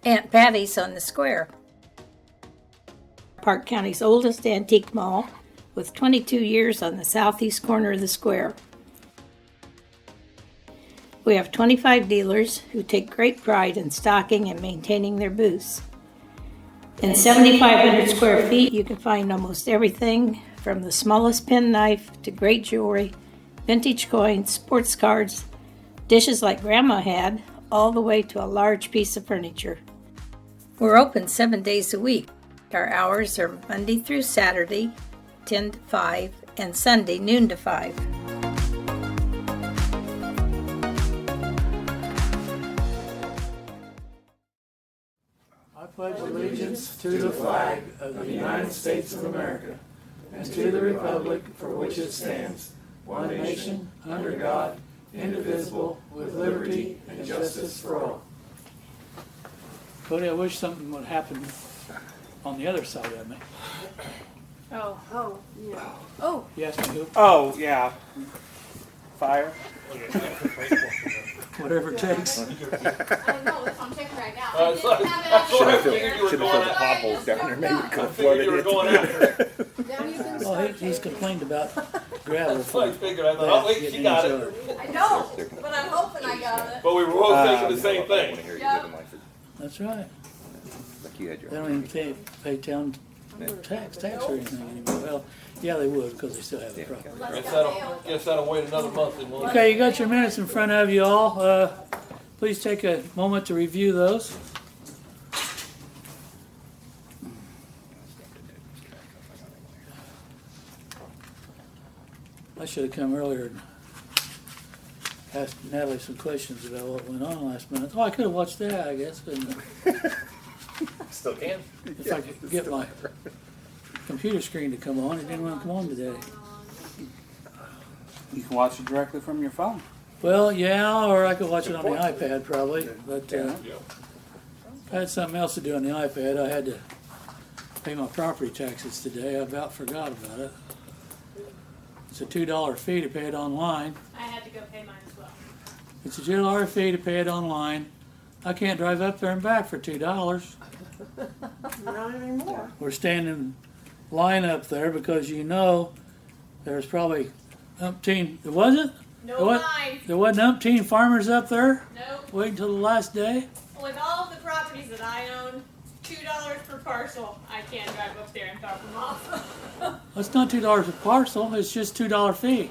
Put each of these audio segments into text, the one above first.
Aunt Patty's on the square. Parke County's oldest antique mall, with 22 years on the southeast corner of the square. We have 25 dealers who take great pride in stocking and maintaining their booths. In 7,500 square feet, you can find almost everything from the smallest penknife to great jewelry, vintage coins, sports cards, dishes like Grandma had, all the way to a large piece of furniture. We're open 7 days a week. Our hours are Monday through Saturday, 10 to 5, and Sunday, noon to 5. I pledge allegiance to the flag of the United States of America and to the republic for which it stands, one nation, under God, indivisible, with liberty and justice for all. Cody, I wish something would happen on the other side of me. Oh, yeah. Oh. You asked me who? Oh, yeah. Fire. Whatever it takes. I know, that's what I'm checking right now. I Should didn't have it have filled the potholes down there. Maybe we could have flooded You were going after it. Now you can Well, start. he's complained about gravel. That's what I figured. I thought, oh wait, she getting got in it. his yard. I know, but I'm hoping I got it. But we were both thinking the same thing. That's right. Like you had your They don't even pay town tax or anything anymore. Well, yeah, they would because they still have the property. Guess that'll wait another month and we'll. Okay, you got your minutes in front of you all. Please take a moment to review those. I should have come earlier and asked Natalie some questions about what went on last minute. Oh, I could have watched that, I guess, couldn't I? Still can. If I could get my computer screen to come on. It didn't want to come on today. You can watch it directly from your phone. Well, yeah, or I could watch it on the iPad probably, but I had something else to do on the iPad. I had to pay my property taxes today. I about forgot about it. It's a $2 fee to pay it online. I had to go pay mine as well. It's a $2 fee to pay it online. I can't drive up there and back for $2. Not anymore. We're standing in line up there because you know there's probably umpteen. There wasn't? No line. There wasn't umpteen farmers up there Nope. waiting until the last day? With all of the properties that I own, $2 per parcel, I can't drive up there and drop them off. That's not $2 a parcel. It's just $2 fee.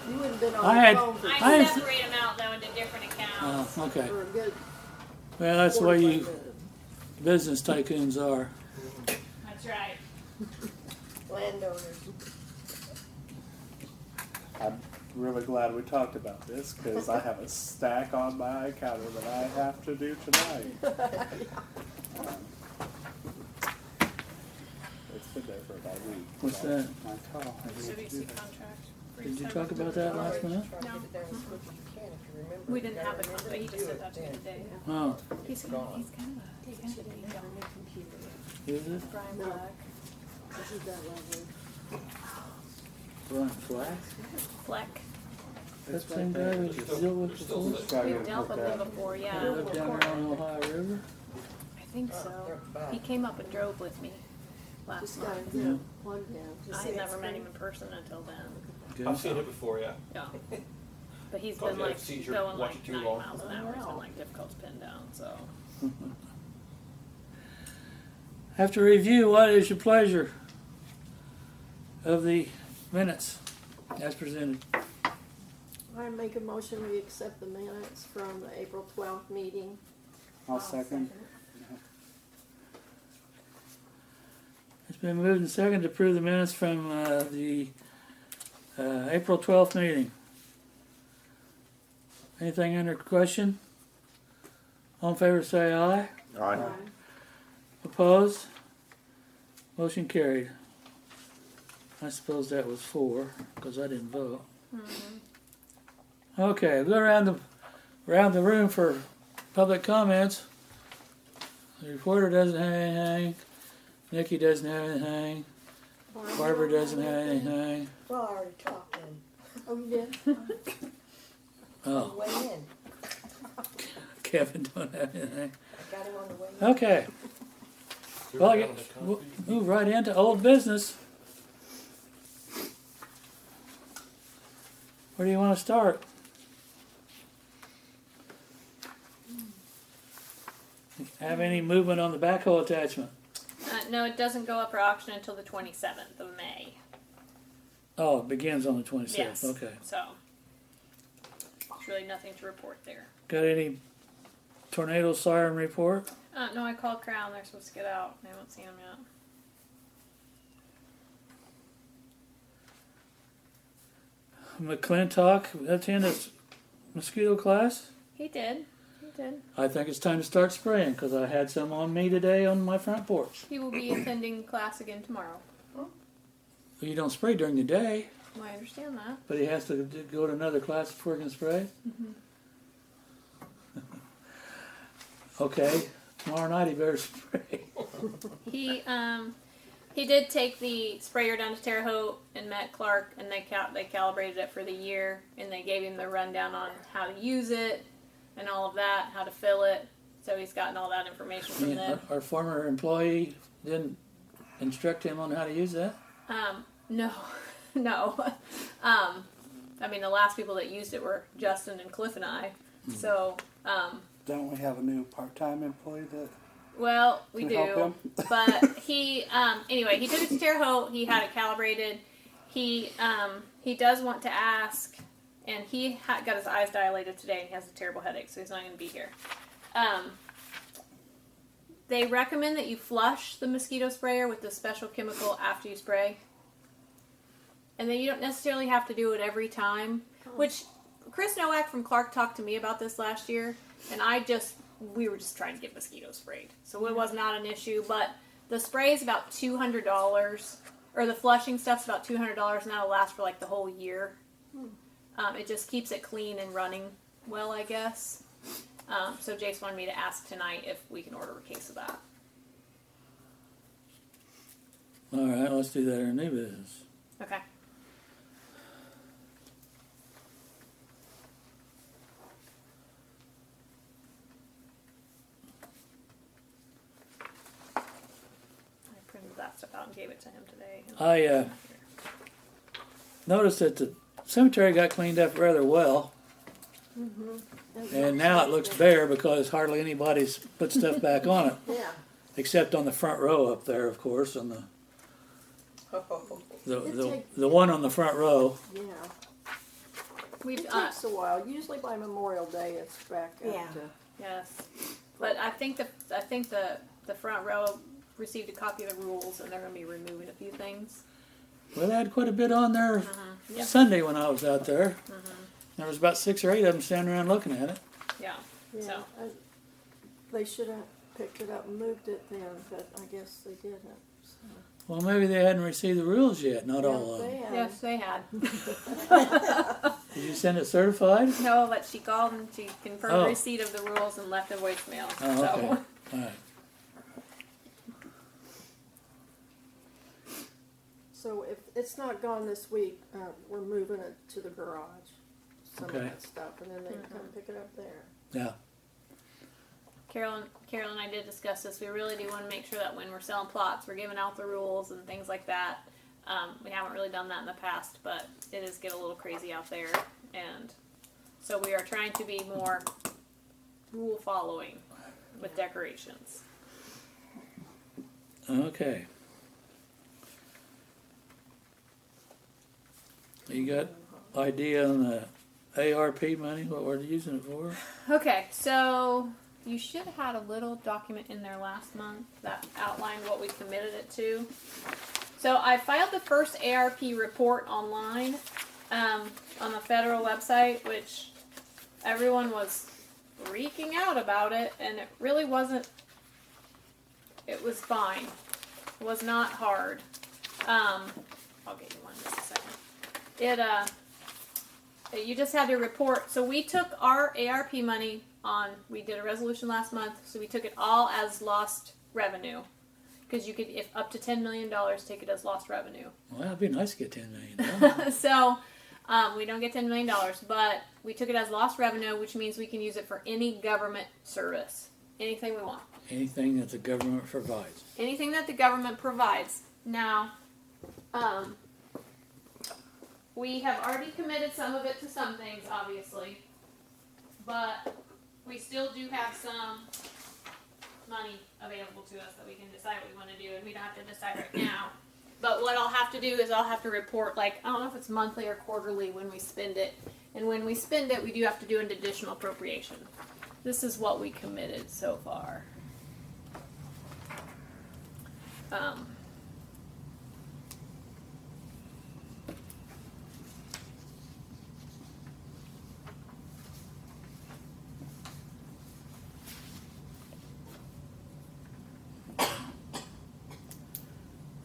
You wouldn't have been on I the had- phone for, I I have- separate them out though into different accounts. Oh, okay. for a good Well, that's the way 45 you minutes. business tycoons are. That's right. Landowners. I'm really glad we talked about this because I have a stack on my counter that I have to do tonight. It's been there for about a week. What's that? My call. WC contract. Did you talk about that last month? No. We didn't have a but he just said that to me today. Oh, He's kind of a big guy. is it? Brian Black. This is that lovely. Brian Flack? Fleck. That same guy we dealt with before? We've dealt with him before, He yeah. lived down there on the Ohio River? I think so. He came up and drove with me last Just gotta month. get it plugged in. Just I see had it never met spin. him in person until then. Good. I've seen it before, yeah. Yeah. But he's Thought been you had like a seizure going watching like too 9 long. miles an hour. It's been like difficult to pin down, so. Have to review, what is your pleasure of the minutes as presented? I make a motion, we accept the minutes from the April 12th meeting. I'll second. It's been moved and seconded to approve the minutes from the April 12th meeting. Anything under question? All in favor say aye. Aye. Opposed? Motion carried. I suppose that was 4 because I didn't vote. Okay, we'll go around the room for public comments. The reporter doesn't have anything. Nikki doesn't have anything. Barbara doesn't have anything. Well, I already talked and Oh, you did? Oh, went in. Kevin don't have anything. I got him on the way. Okay, well, I guess we'll move right into old business. Where do you want to start? Have any movement on the backhoe attachment? No, it doesn't go up for auction until the 27th of May. Oh, it begins on the 26th. Yes. Okay. So, there's really nothing to report there. Got any tornado siren report? No, I called Crown. They're supposed to get out. I haven't seen them yet. McClintock attend his mosquito class? He did. He did. I think it's time to start spraying because I had some on me today on my front porch. He will be attending class again tomorrow. You don't spray during the day, I understand that. but he has to go to another class before he can spray? Okay, tomorrow night he better spray. He did take the sprayer down to Terre Haute and met Clark, and they calibrated it for the year, and they gave him the rundown on how to use it and all of that, how to fill it. So he's gotten all that information from them. Our former employee didn't instruct him on how to use that? No, no. I mean, the last people that used it were Justin and Cliff and I. So, Don't we have a new part-time employee that well, we can help do. him? But he, anyway, he took it to Terre Haute. He had it calibrated. He does want to ask, and he got his eyes dilated today, and he has a terrible headache, so he's not going to be here. They recommend that you flush the mosquito sprayer with the special chemical after you spray. And then you don't necessarily have to do it every time, which Chris Nowak from Clark talked to me about this last year, and we were just trying to get mosquitoes sprayed. So it was not an issue, but the spray is about $200, or the flushing stuff's about $200, and that'll last for like the whole year. It just keeps it clean and running well, I guess. So Jace wanted me to ask tonight if we can order a case of that. All right, let's do that in new business. Okay. I printed that stuff out and gave it to him today. I noticed that the cemetery got cleaned up rather well, and now it looks bare because hardly anybody's put stuff back on it, Yeah. except on the front row up there, of course, on the one on the front row. Yeah. We've It takes a while. Usually by Memorial Day, it's back up Yeah. to. yes, but I think the front row received a copy of the rules, and they're going to be removing a few things. Well, they had quite a bit on there Yep. Sunday when I was out there. There was about 6 or 8 of them standing around looking at it. Yeah. Yeah. So They should have picked it up and moved it then, but I guess they didn't. So. Well, maybe they hadn't received the rules yet, not all of They them. have. yes, they had. Did you send it certified? No, but she called and she confirmed Oh. receipt of the rules and left a voicemail. Oh, so. okay. All right. So if it's not gone this week, we're moving it to the garage. Some Okay. of that stuff, and then they can come pick it up there. Yeah. Carol and I did discuss this. We really do want to make sure that when we're selling plots, we're giving out the rules and things like that. We haven't really done that in the past, but it is getting a little crazy out there, and so we are trying to be more rule following with decorations. Okay. You got idea on the ARP money, what we're using it for? Okay, so you should have had a little document in there last month that outlined what we committed it to. So I filed the first ARP report online on the federal website, which everyone was freaking out about it, and it really wasn't. It was fine. It was not hard. I'll get you one in just a second. You just had to report. So we took our ARP money we did a resolution last month, so we took it all as lost revenue. Because you could, if up to $10 million, take it as lost revenue. Well, it'd be nice to get $10 million. So We don't get $10 million, but we took it as lost revenue, which means we can use it for any government service. Anything we want. Anything that the government provides. Anything that the government provides. Now, we have already committed some of it to some things, obviously, but we still do have some money available to us that we can decide what we want to do, and we don't have to decide right now. But what I'll have to do is I'll have to report, like, I don't know if it's monthly or quarterly when we spend it. And when we spend it, we do have to do an additional appropriation. This is what we committed so far.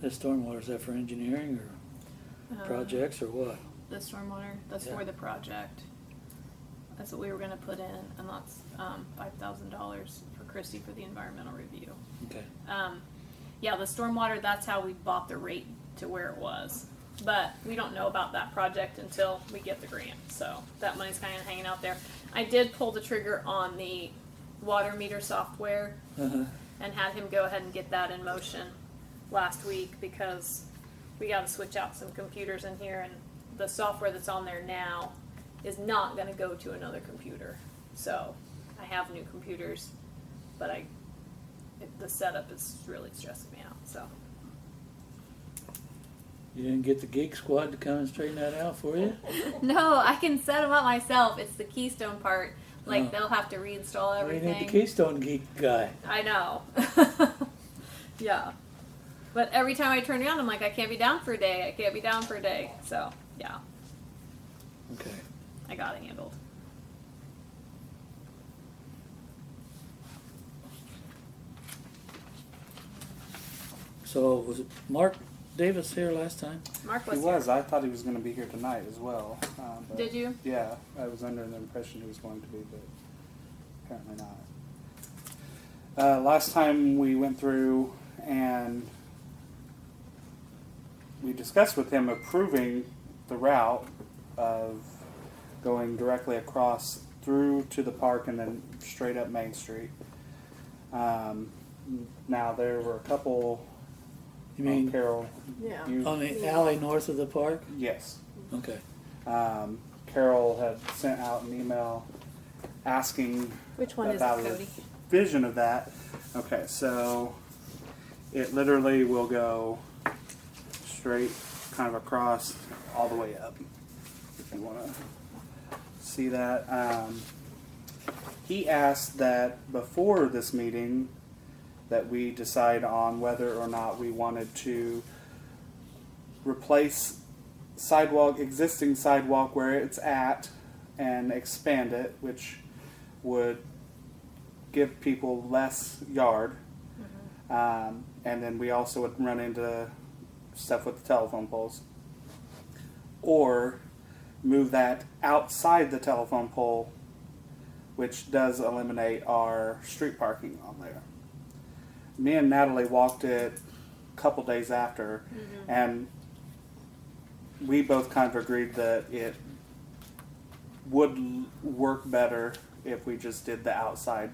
The stormwater, is that for engineering or projects or what? The stormwater, that's Yeah. for the project. That's what we were going to put in, and that's $5,000 for Christy for the environmental review. Okay. Yeah, the stormwater, that's how we bought the rate to where it was. But we don't know about that project until we get the grant, so that money's kind of hanging out there. I did pull the trigger on the water meter software Uh-huh. and had him go ahead and get that in motion last week because we got to switch out some computers in here, and the software that's on there now is not going to go to another computer. So I have new computers, but the setup is really stressing me out. So You didn't get the geek squad to come and straighten that out for you? no, I can set them up myself. It's the Keystone part. Like Oh. they'll have to reinstall We everything. need the Keystone geek guy. I know. Yeah. But every time I turn around, I'm like, I can't be down for a day. I can't be down for a day. So, yeah, Okay. I got it handled. So was it Mark Davis here last time? Mark He was was. here. I thought he was going to be here tonight as well. But Did you? Yeah, I was under the impression he was going to be, but apparently not. Last time we went through and we discussed with him approving the route of going directly across through to the park and then straight up Main Street. Now there were a couple. You mean Carol? Yeah. on the alley north of the park? Yes. Okay. Carol had sent out an email asking Which one is it, about the Cody? vision of that. Okay, so it literally will go straight kind of across all the way up. If you want to see that. He asked that before this meeting that we decide on whether or not we wanted to replace existing sidewalk where it's at and expand it, which would give people less yard. And then we also would run into stuff with the telephone poles. Or move that outside the telephone pole, which does eliminate our street parking on there. Me and Natalie walked it a couple days after, and we both kind of agreed that it would work better if we just did the outside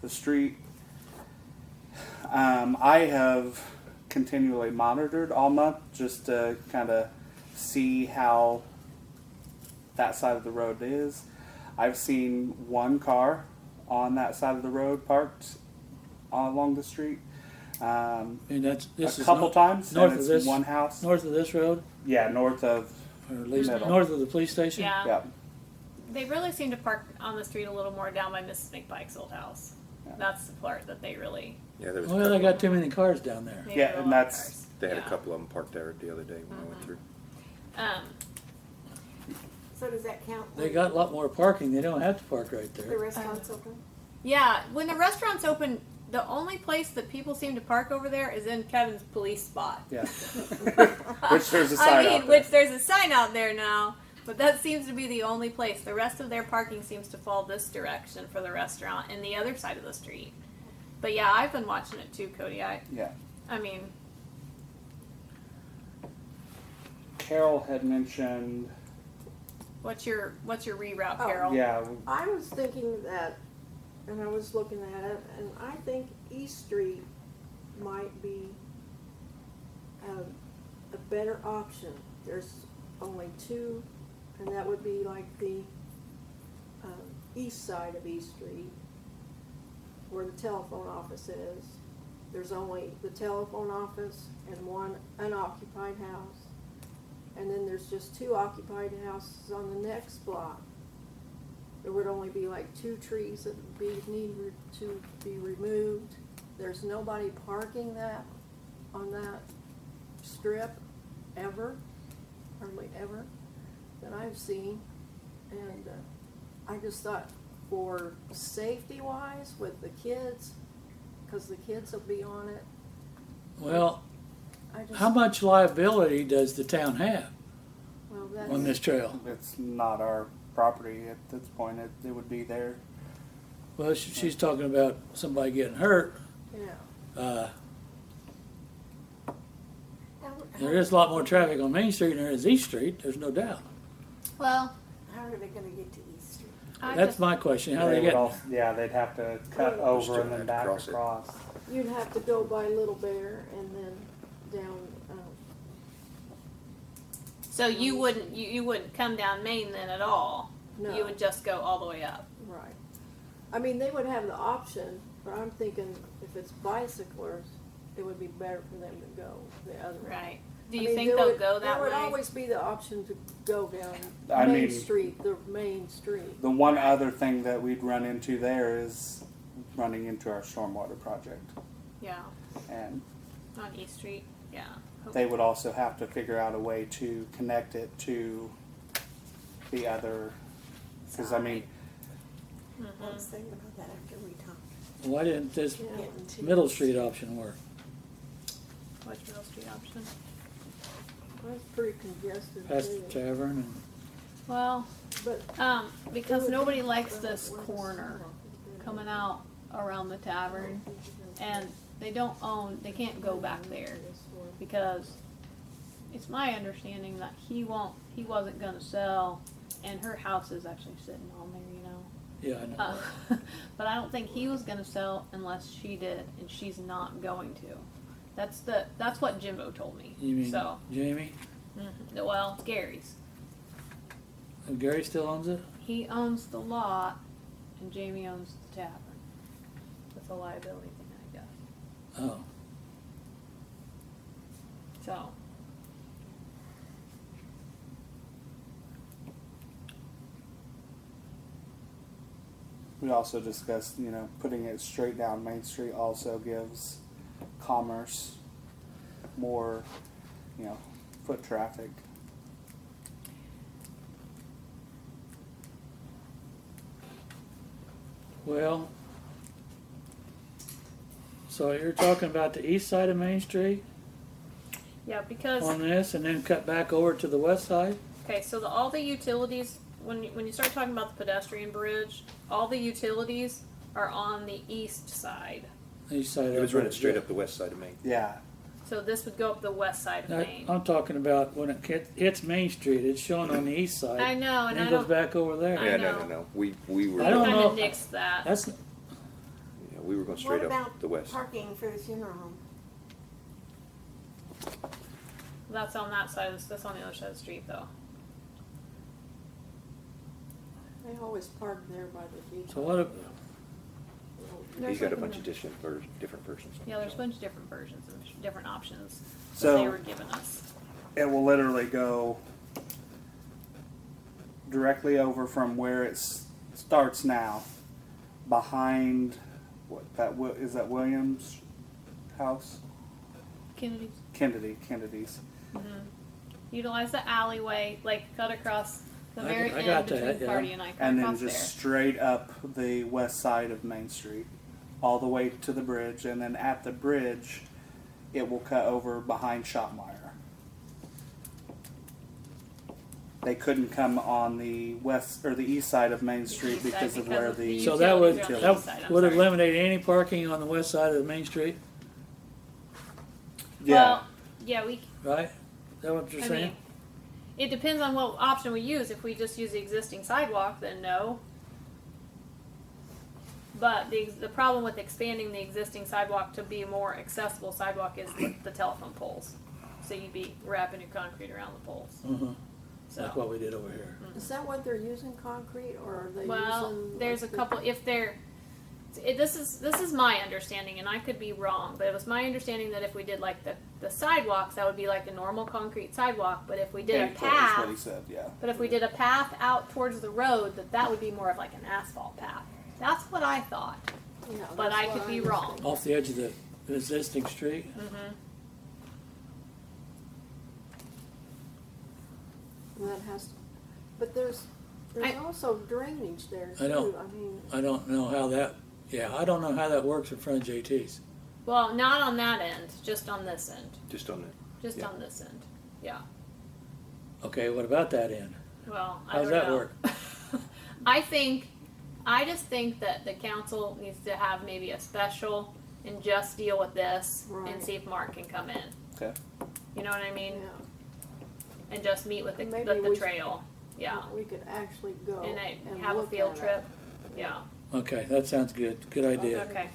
the street. I have continually monitored all month just to kind of see how that side of the road is. I've seen one car on that side of the road parked along the street. And this A is couple times, north and of it's this one house. north of this road, Yeah, north of. or at least Middle. north of the police station. Yeah. Yeah, They really seem to park on the street a little more down by Mrs. McPike's old house. Yeah. That's the part that they really. Yeah, there was. Well, they got too many cars down there. they Yeah, have a and lot of that's- cars. They had Yeah. a couple of them parked there the other day when I went through. So does that count? They got a lot more parking. They don't have to park right The there. restaurant's open? Yeah, when the restaurant's open, the only place that people seem to park over there is in Kevin's police spot. yeah. Which there's a sign I mean, out there. which there's a sign out there now, but that seems to be the only place. The rest of their parking seems to fall this direction for the restaurant and the other side of the street. But yeah, I've been watching it too, Cody. I mean, Carol had mentioned What's your reroute, Carol? Yeah, I was thinking that, and I was looking at it, and I think East Street might be a better option. There's only two, and that would be like the east side of East Street, where the telephone office is. There's only the telephone office and one unoccupied house. And then there's just two occupied houses on the next block. There would only be like 2 trees that would need to be removed. There's nobody parking on that strip ever, hardly ever, that I've seen. And I just thought, for safety wise with the kids, because the kids will be on it. Well, I just, how much liability does the town have well, that's, on this trail? it's not our property at this point. It would be there. Well, she's talking about somebody getting hurt. Yeah. There is a lot more traffic on Main Street than there is East Street. There's no doubt. Well, How are they gonna get to East Street? That's my question. How they would get? yeah, they'd have to cut over and then have to back cross it. across. You'd have to go by Little Bear and then down. so you wouldn't come down Main then at all. No. You would just go all the way up. Right. I mean, they would have the option, but I'm thinking if it's bicyclers, it would be better for them to go the other way. Right. Do I you mean, think there they'll would- go that There would way? always be the option to go down I Main mean- Street, the main street. The one other thing that we'd run into there is running into our stormwater project. Yeah. And On East Street. Yeah. they would also have to figure out a way to connect it to the other, because I mean, I was thinking about that after we talked. Why didn't this Yeah. Getting to Middle East Street option work? What's Middle Street option? That's pretty congested Past the too. tavern and Well, But because nobody likes this corner coming out around the tavern, and they can't go back there because it's my understanding that he wasn't gonna sell, and her house is actually sitting on there, you know. yeah, I know. But I don't think he was gonna sell unless she did, and she's not going to. That's what Jimbo told me. You mean So, Jamie? well, it's Gary's. And Gary still owns it? He owns the lot, and Jamie owns the tavern. That's a liability thing, I guess. Oh, So, we also discussed, putting it straight down Main Street also gives commerce more, foot traffic. well. So you're talking about the east side of Main Street yeah, because on this, and then cut back over to the west side? okay, so all the utilities, when you start talking about the pedestrian bridge, all the utilities are on the east side. East side. It was running straight up the west side of Main. Yeah, So this would go up the west side of Main. I'm talking about when it hits Main Street. It's shown on the east side. I know, and And I it goes don't. back over there. I Yeah, know. no. We were I don't kind know. of nixed that. That's yeah, we were going straight What up about the west. parking for the funeral home? That's on that side. That's on the other side of the street, though. they always park there by the beach. so. What? He's got a bunch of different versions. Yeah, there's a bunch of different versions and different options that So- they were giving us. it will literally go directly over from where it starts now, behind is that Williams' house? Kennedy's. Kennedy's. Utilize the alleyway, like cut across the I very got end that, between yeah. Party and I. Cut And then across just there. straight up the west side of Main Street, all the way to the bridge, and then at the bridge, it will cut over behind Shopmeyer. They couldn't come on the west or the east side of Main Street east side because of because where of the the So that would Utilities are on the east side, I'm sorry. eliminate any parking on the west side of the Main Street, yeah. Well, yeah, we. right? Is that what you're I saying? mean, It depends on what option we use. If we just use the existing sidewalk, then no. But the problem with expanding the existing sidewalk to be a more accessible sidewalk is the telephone poles. So you'd be wrapping your concrete around the poles. Mm-hmm. So. Like what we did over here. Is that what they're using, concrete, or are they Well, using? there's a like, couple. If they're, this is my understanding, and I could be wrong, but it was my understanding that if we did like the sidewalks, that would be like a normal concrete sidewalk. But if we did a That's what he path, said, yeah. but if we did a path out towards the road, that would be more of like an asphalt path. That's what I thought, Yeah, but that's I what could be understand. wrong. Off the edge of the existing street. Mm-hmm. And that has, but there's also drainage there too. I know. I mean, I don't know how that. Yeah, I don't know how that works in front of JT's. Well, not on that end, just on this end, Just on it. just Yeah. on this end. Yeah. Okay, what about that end? Well, I How's don't that know. work? I just think that the council needs to have maybe a special and just deal with this and Right. see if Mark can come in. Okay. You know what I mean? yeah, And just meet with the Maybe we- trail. Yeah. we could actually go And have a look field at trip. it. Yeah. Okay, that sounds good. Good idea. Okay.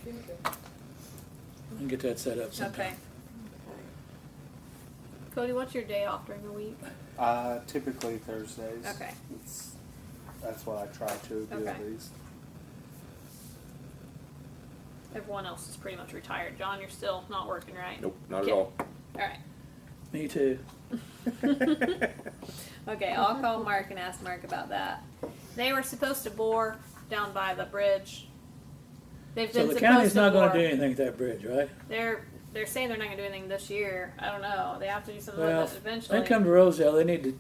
I can get that set up sometime. Okay. Cody, what's your day off during the week? Typically Thursdays. Okay. That's what I try to do Okay. at least. Everyone else is pretty much retired. John, you're still not working, right? Nope, not Okay. at all. All right. Me too. Okay, I'll call Mark and ask Mark about that. They were supposed to bore down by the bridge. They've So been the supposed county's to not going bore. to do anything at that bridge, right? They're saying they're not going to do anything this year. I don't know. They have to do something Well, with it if eventually. they come to Rosedale, they need to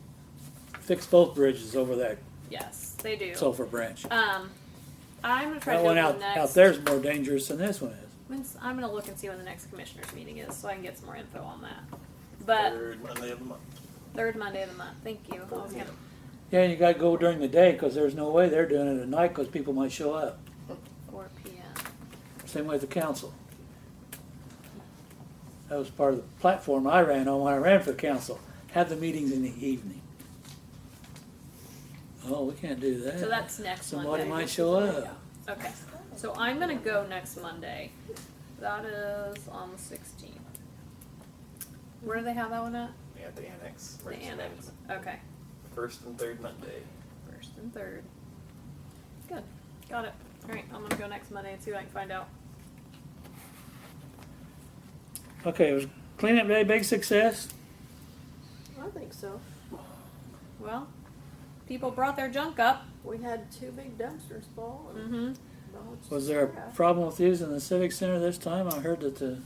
fix both bridges over that Yes, they do. sulfur branch. I'm gonna try That to one go to out, the next. out there's more dangerous than this one is. I'm gonna look and see when the next commissioners meeting is, so I can get some more info on that. But Third Monday of the month. third Monday of the month. Thank you. I was gonna. Yeah, you got to go during the day because there's no way they're doing it at night because people might show up. 4 p.m. Same way with the council. That was part of the platform I ran on when I ran for council. Have the meetings in the evening. Oh, we can't do that. So that's next Somebody Monday. might show up. Okay. So I'm gonna go next Monday. That is on the 16th. Where do they have that one at? Yeah, the annex. The annex. Okay. First and third Monday. First and third. Good. Got it. All right. I'm gonna go next Monday and see what I can find out. Okay, was cleanup day big success? I think so. Well, people brought their junk up. We had 2 big dumpsters full. And Mm-hmm. loads Was of there a trash. problem with using the Civic Center this time? I heard that the,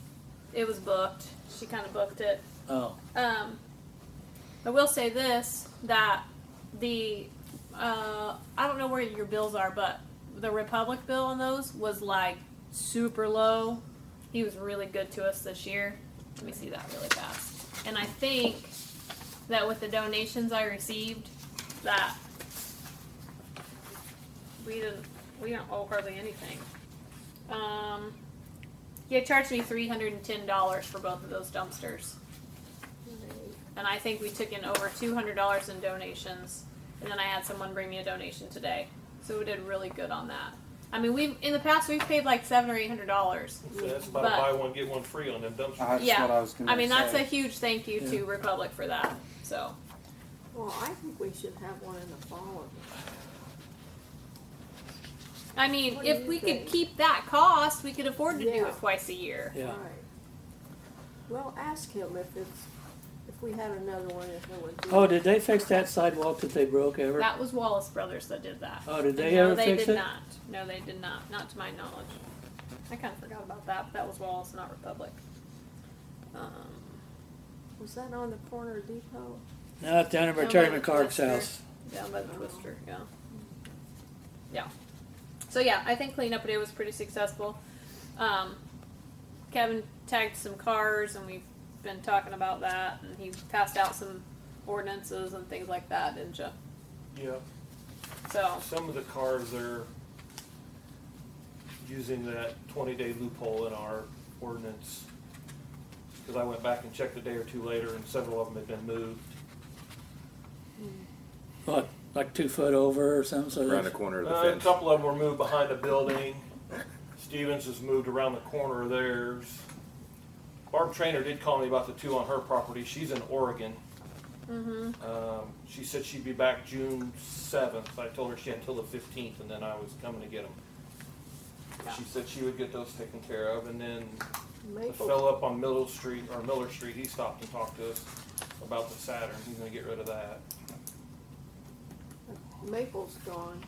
It was booked. She kind of booked it. oh, I will say this, that the, I don't know where your bills are, but the Republic bill on those was like super low. He was really good to us this year. Let me see that really fast. And I think that with the donations I received, that we don't owe hardly anything. He charged me $310 for both of those dumpsters. And I think we took in over $200 in donations. And then I had someone bring me a donation today. So we did really good on that. I mean, in the past we've paid like $700 or $800. So that's about But- a buy one get one free on them dumpsters. That's Yeah. what I was going to I mean, that's a say. huge thank you to Republic for that. So, Well, I think we should have one in the fall. I mean, What do if you we think? could keep that cost, we could afford to do Yeah. it twice a year. yeah. Right. Well, ask him if we had another one, if it would be. Oh, did they fix that sidewalk that they broke ever? That was Wallace Brothers that did that. Oh, did they no, ever they fix did it? not. No, they did not. Not to my knowledge. I kind of forgot about that, but that was Wallace, not Republic. Was that on the corner of Depot? No, it's down at Down Terry by the McCart's Twister. house. Down by the Twister, yeah. Yeah. So yeah, I think cleanup day was pretty successful. Kevin tagged some cars, and we've been talking about that, and he passed out some ordinances and things like that, didn't you? Yeah. So, Some of the cars are using that 20-day loophole in our ordinance. Because I went back and checked a day or two later, and several of them had been moved. what, like 2 foot over or something? So Around the corner of the A fence. couple of them were moved behind a building. Stevens has moved around the corner of theirs. Barb Trainer did call me about the 2 on her property. She's in Oregon. She said she'd be back June 7th. I told her she had until the 15th, and then I was coming to get them. She said she would get those taken care of, and then the Maple, fellow up on Miller Street, he stopped and talked to us about the Saturn. He's going to get rid of that. Maple's gone.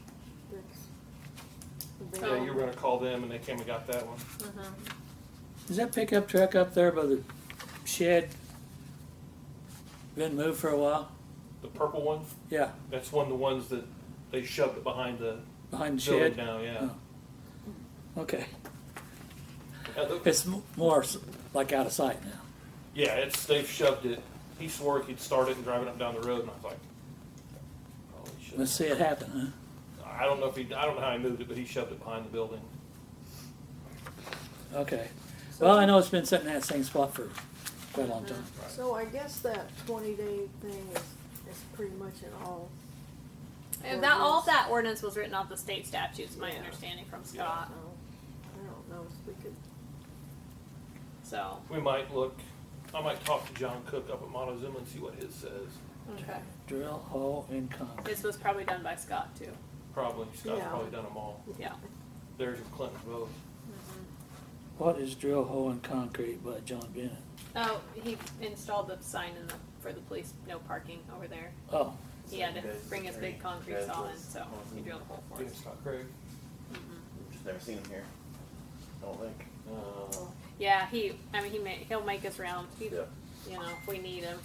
That's, Yeah, you were going to call them, and they came and got that one. is that pickup truck up there by the shed been moved for a while? The purple one, Yeah, that's one of the ones that they shoved it behind the behind the building shed. now, yeah. Oh. Okay, Yeah, it's more like out of sight now. yeah, they've shoved it. He swore he'd start it and drive it up down the road, and I was like, holy shit. Let's see it happen, huh? I don't know how he moved it, but he shoved it behind the building. Okay. Well, I know it's been sitting in that same spot for quite a long time. so I guess that 20-day thing is pretty much in all. And that all of that ordinance was written off the state statutes, my Yeah. understanding from I Scott. don't know if we could. So We might I might talk to John Cook up at Montezuma and see what his says. okay, Drill hole in concrete. this was probably done by Scott too. Probably. Scott's Yeah. probably done them all. Yeah. Theirs and Clinton's both. What is drill hole in concrete by John Bennett? Oh, he installed the sign for the police no parking over there. Oh, He had to bring his big concrete saw in, so he drilled a hole for Yeah, us. Scott Craig. Just never seen him here. I don't think. Yeah, he'll make us round. Yeah. If we need him.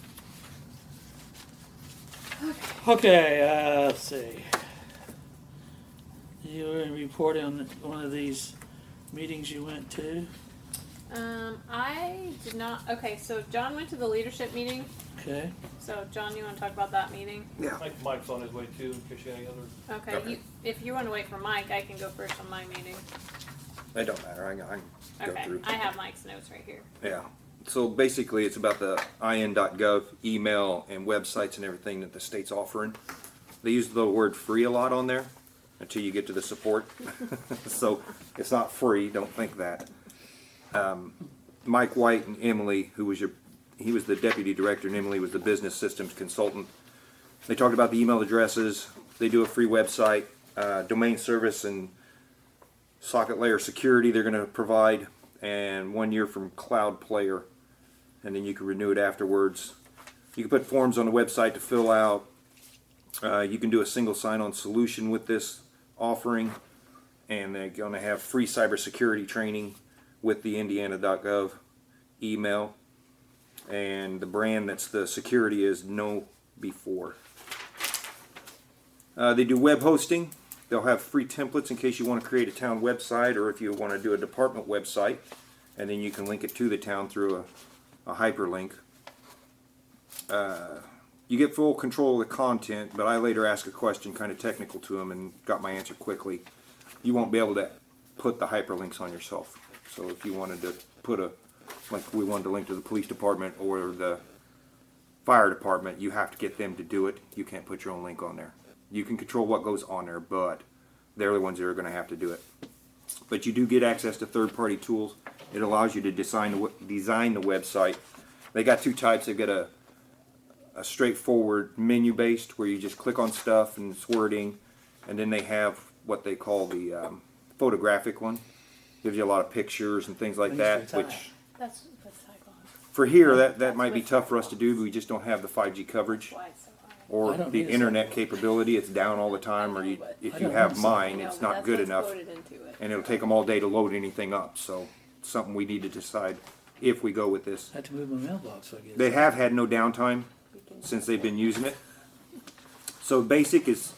okay. Let's see. You were reporting on one of these meetings you went to. I did not. Okay, so John went to the leadership meeting. Okay. So John, you want to talk about that meeting? Yeah. I think Mike's on his way too, in case you have any other. Okay. Okay. If you want to wait for Mike, I can go first on my meeting. It don't matter. I can go Okay. through. I have Mike's notes right here. Yeah. So basically, it's about the in.gov email and websites and everything that the state's offering. They use the word free a lot on there until you get to the support. So it's not free. Don't think that. Mike White and Emily, he was the deputy director, and Emily was the business systems consultant. They talked about the email addresses. They do a free website, domain service, and socket layer security they're going to provide, and 1 year from Cloud Player, and then you can renew it afterwards. You can put forms on the website to fill out. You can do a single sign-on solution with this offering, and they're going to have free cybersecurity training with the Indiana.gov email, and the brand that's the security is Know Before. They do web hosting. They'll have free templates in case you want to create a town website, or if you want to do a department website, and then you can link it to the town through a hyperlink. You get full control of the content, but I later asked a question kind of technical to them and got my answer quickly. You won't be able to put the hyperlinks on yourself. So if you wanted to put like we wanted to link to the police department or the fire department, you have to get them to do it. You can't put your own link on there. You can control what goes on there, but they're the ones that are going to have to do it. But you do get access to third-party tools. It allows you to design the website. They got 2 types. They've got a straightforward menu-based where you just click on stuff and it's wording, and then they have what they call the photographic one. Gives you a lot of pictures and things like that, which That's type for here that might be tough for us to do. But we just don't have the 5G coverage on. Why it's so high. or I don't the need a internet cycle. capability. It's down all the time, or if I you don't have need a mine, No, it's but not that's good what's enough, quoted into it. and it'll take them all day to load anything up. So it's something we need to decide if we go with this. I had to move my mailbox, I guess. They have had no downtime since they've been using it. So basic is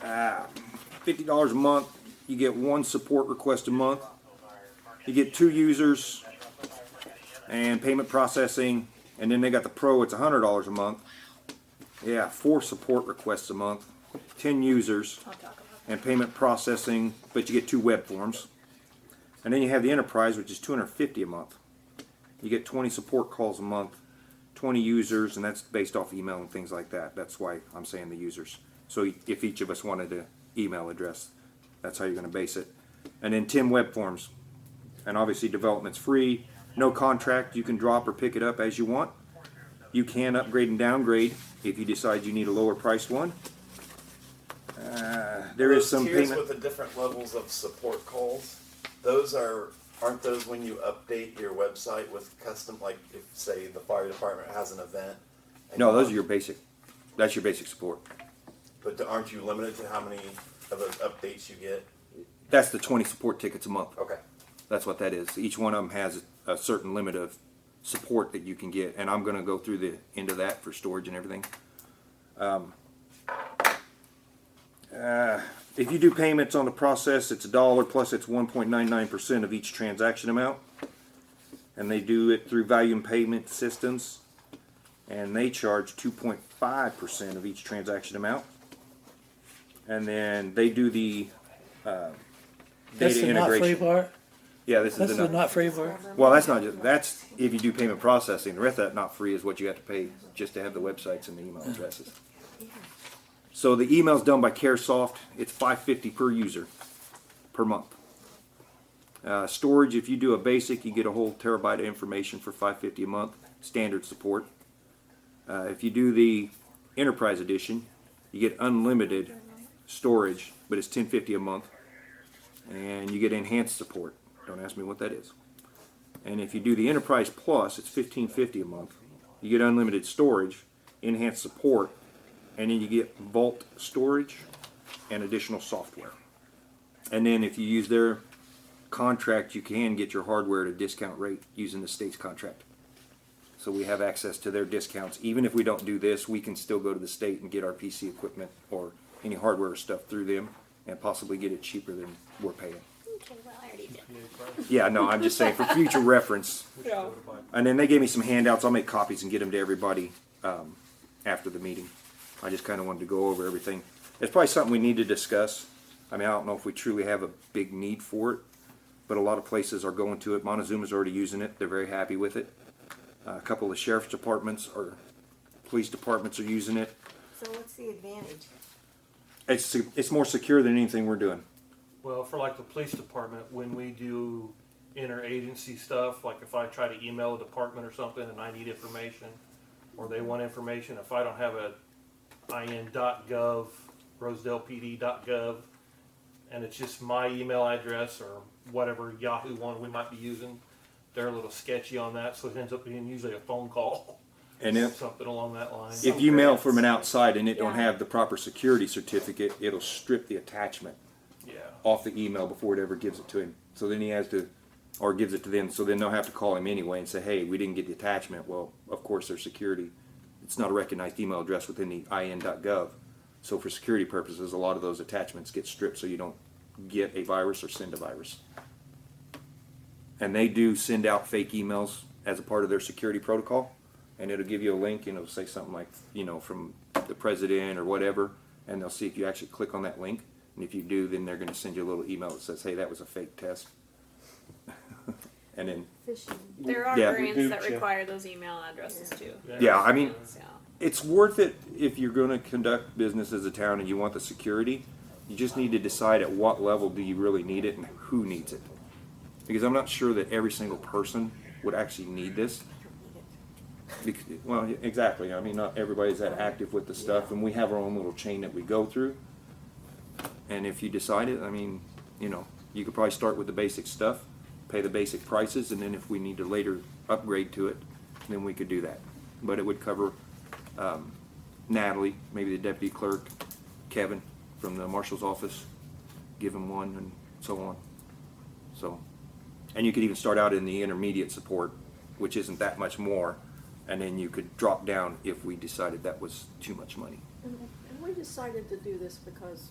$50 a month. You get 1 support request a month. You get 2 users and payment processing, and then they got the Pro. It's $100 a month. Yeah, 4 support requests a month, 10 users, I'll talk about and payment processing. But you get 2 web forms, and then you have the Enterprise, which is $250 a month. You get 20 support calls a month, 20 users, and that's based off email and things like that. That's why I'm saying the users. So if each of us wanted an email address, that's how you're going to base it. And then 10 web forms. And obviously development's free. No contract. You can drop or pick it up as you want. You can upgrade and downgrade if you decide you need a lower priced one. There is some tiers payment. with the different levels of support calls. Aren't those when you update your website with custom, like if say the fire department has an event? and No, you those want- are your basic. That's your basic support. But aren't you limited to how many of those updates you get? That's the 20 support tickets a month. Okay. That's what that is. Each one of them has a certain limit of support that you can get, and I'm going to go through the end of that for storage and everything. If you do payments on the process, it's $1 plus it's 1.99% of each transaction amount, and they do it through volume payment systems, and they charge 2.5% of each transaction amount, and then they do the That's data the not free integration. part? Yeah, this is That's the the not free part? Well, that's not just, that's if you do payment processing. The rest of that not free is what you have to pay just to have the websites and the email addresses. So the email's done by CareSoft. It's $5.50 per user per month. Storage, if you do a basic, you get a whole terabyte of information for $5.50 a month, standard support. If you do the Enterprise Edition, you get unlimited storage, but it's $10.50 a month, and you get enhanced support. Don't ask me what that is. And if you do the Enterprise Plus, it's $15.50 a month. You get unlimited storage, enhanced support, and then you get vault storage and additional software. And then if you use their contract, you can get your hardware at a discount rate using the state's contract. So we have access to their discounts. Even if we don't do this, we can still go to the state and get our PC equipment or any hardware stuff through them and possibly get it cheaper than we're paying. Okay, well, I already did. Yeah, no, I'm just saying for future reference. Yeah. And then they gave me some handouts. I'll make copies and get them to everybody after the meeting. I just kind of wanted to go over everything. It's probably something we need to discuss. I mean, I don't know if we truly have a big need for it, but a lot of places are going to it. Montezuma's already using it. They're very happy with it. A couple of the sheriff's departments or police departments are using it. So what's the advantage? It's more secure than anything we're doing. Well, for like the police department, when we do interagency stuff, like if I try to email a department or something and I need information, or they want information, if I don't have a in.gov, rosedalepd.gov, and it's just my email address or whatever Yahoo one we might be using, they're a little sketchy on that, so it ends up being usually a phone call. And if something along that line. If you mail from an outside and it don't Yeah. have the proper security certificate, it'll strip the attachment Yeah. off the email before it ever gives it to him. So then he has to, or gives it to them, so then they'll have to call him anyway and say, hey, we didn't get the attachment. Well, of course, there's security. It's not a recognized email address within the in.gov. So for security purposes, a lot of those attachments get stripped so you don't get a virus or send a virus. And they do send out fake emails as a part of their security protocol. And it'll give you a link and it'll say something like, you know, from the president or whatever. And they'll see if you actually click on that link. And if you do, then they're going to send you a little email that says, hey, that was a fake test. And then, Fishing. There are Yeah. grants We do that check. require those email addresses too. yeah, I mean, Yeah. it's worth it if you're going to conduct business as a town and you want the security. You just need to decide at what level do you really need it and who needs it. Because I'm not sure that every single person would actually need this. Because, well, exactly. I mean, not everybody's that active with the stuff, and we have our own little chain that we go through. And if you decide it, I mean, you know, you could probably start with the basic stuff, pay the basic prices, and then if we need to later upgrade to it, then we could do that. But it would cover Natalie, maybe the deputy clerk, Kevin from the marshal's office, give him one, and so on. So, and you could even start out in the intermediate support, which isn't that much more, and then you could drop down if we decided that was too much money. And we decided to do this because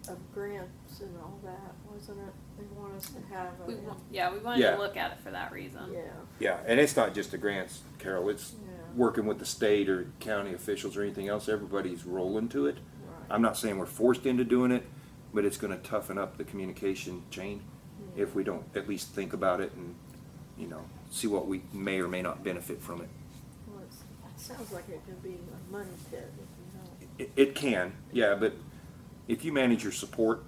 of grants and all that, wasn't it? They want us to have a, We wanted Yeah. to look at it for that reason. yeah, Yeah, and it's not just the grants, Carol. It's yeah, working with the state or county officials or anything else. Everybody's rolling to it. right. I'm not saying we're forced into doing it, but it's going to toughen up the communication chain if we don't at least think about it and, you know, see what we may or may not benefit from it. Well, it sounds like it could be a money pit if you don't. It can, yeah, but if you manage your support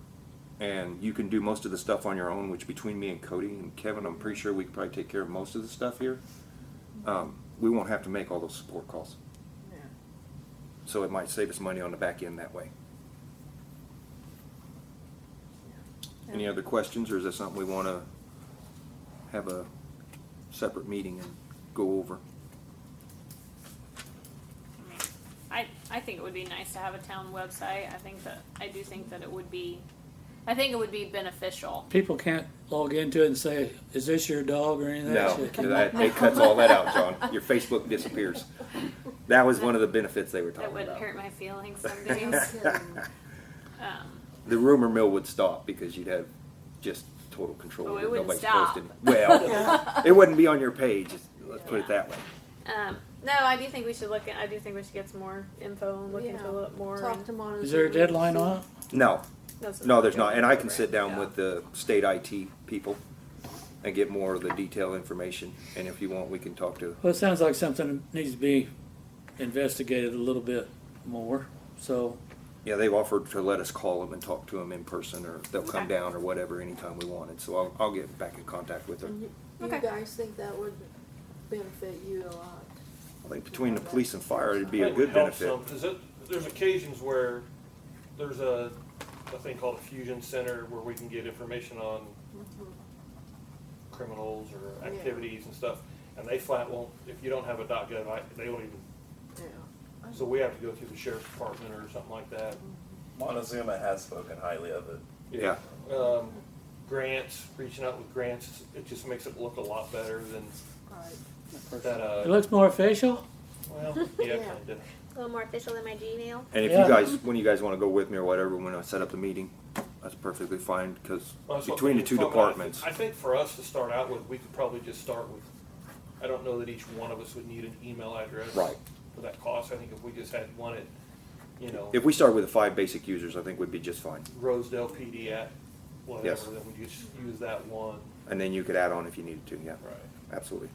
and you can do most of the stuff on your own, which between me and Cody and Kevin, I'm pretty sure we could probably take care of most of the stuff here. We won't have to make all those support calls. Yeah. So it might save us money on the back end that way. Any other questions, or is that something we want to have a separate meeting and go over? I think it would be nice to have a town website. I do think that it would be beneficial. People can't log into it and say, "Is this your dog?" or anything. No, it cuts all that out, John. Your Facebook disappears. That was one of the benefits they were That talking wouldn't about. hurt my feelings some days. The rumor mill would stop because you'd have just total control. Oh, it over wouldn't nobody's stop. posting. Well, it wouldn't be on your page. Let's put it that way. No, I do think we should get some more info and look Yeah. into a little more. Talk to Montezuma. Is there a deadline on it? No, no, there's not. And I can Okay. sit down with the state IT people and get more of the detailed information. And if you want, we can talk to. Well, it sounds like something that needs to be investigated a little bit more. So, Yeah, they've offered to let us call them and talk to them in person, or they'll come Okay. down or whatever anytime we wanted. So I'll get back in contact with them. You Okay. guys think that would benefit you a lot? I think between the police and fire, it'd be a It good would help benefit. some, 'cause there's occasions where there's a thing called a fusion center where we can get information on criminals or activities and stuff, and they flat won't, if you don't have a .gov, they won't even, Yeah. so we have to go through the sheriff's department or something like that. Montezuma has spoken highly of it. Yeah. Grants, reaching out with grants, it just makes it look a lot better than Right. that, it looks more official. well, yeah, Yeah. kinda. A little more official than my Gmail. And if Yeah. you guys, when you guys want to go with me or whatever, when I set up the meeting, that's perfectly fine, because Well, that's what between the we two were talking about. departments. I think for us to start out with, we could probably just start with, I don't know that each one of us would need an email address. Right. For that cost, I think if we just had one at, If we start with the 5 basic users, I think we'd be just fine. Rosedale PD at whatever, Yes. then we just use that one. And then you could add on if you needed to, yeah. Right. Absolutely.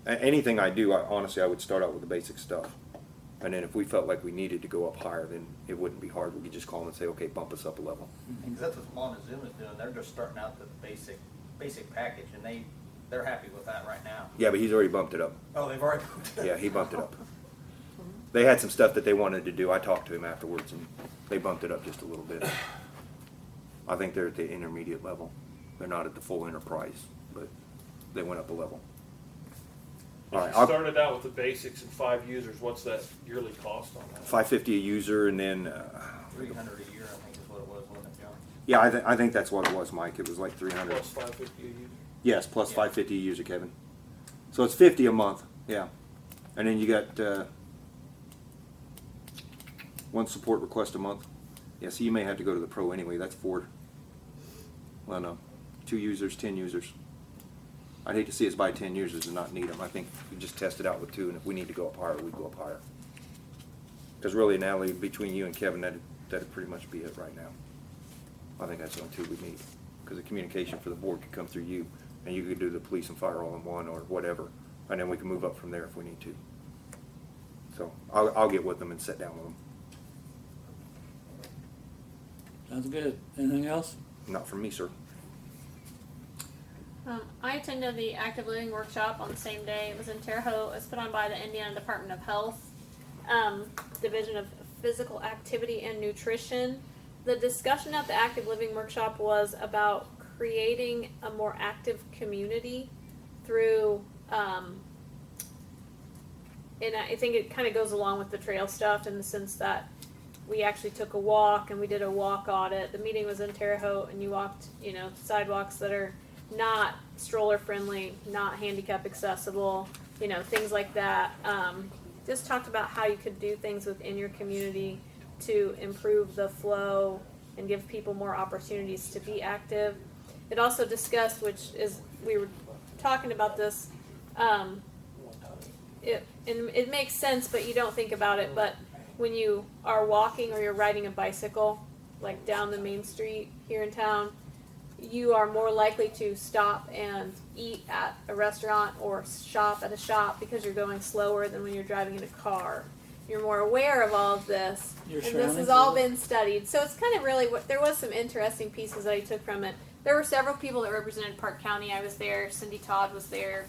Anything I do, honestly, I would start out with the basic stuff. And then if we felt like we needed to go up higher, then it wouldn't be hard. We could just call them and say, okay, bump us up a level. Because that's what Montezuma's doing. They're just starting out the basic package, and they're happy with that right now. Yeah, but he's already bumped it up. Oh, they've already moved it. Yeah, he bumped it up. They had some stuff that they wanted to do. I talked to him afterwards, and they bumped it up just a little bit. I think they're at the intermediate level. They're not at the full enterprise, but they went up a level. All If right, you I'll- started out with the basics and 5 users, what's that yearly cost on that? $550 a user, and then 300 a year, I think, is what it was, wasn't it, John? yeah, I think that's what it was, Mike. It was like 300. Plus 550 a user? Yes, plus 550 a user, Kevin. So it's 50 a month. Yeah, and then you got one support request a month. Yeah, so you may have to go to the pro anyway. That's 4. Well, no, 2 users, 10 users. I'd hate to see us buy 10 users and not need them. I think we just test it out with 2, and if we need to go up higher, we go up higher. Because really, Natalie, between you and Kevin, that'd pretty much be it right now. I think that's the only 2 we need. Because the communication for the board could come through you, and you could do the police and fire all in one or whatever, and then we can move up from there if we need to. So I'll get with them and sit down with them. Sounds good. Anything else? Not from me, sir. I attended the active living workshop on the same day. It was in Terre Haute. It was put on by the Indiana Department of Health, Division of Physical Activity and Nutrition. The discussion at the active living workshop was about creating a more active community through, and I think it kind of goes along with the trail stuff in the sense that we actually took a walk and we did a walk audit. The meeting was in Terre Haute, and you walked, sidewalks that are not stroller friendly, not handicap accessible, things like that. Just talked about how you could do things within your community to improve the flow and give people more opportunities to be active. It also discussed, we were talking about this, it makes sense, but you don't think about it, but when you are walking or you're riding a bicycle, like down the main street here in town, you are more likely to stop and eat at a restaurant or shop at a shop because you're going slower than when you're driving in a car. you're more aware of all of this. Your And this has surroundings all is- been studied. So it's kind of really what there was some interesting pieces that I took from it. There were several people that represented Parke County. I was there. Cindy Todd was there.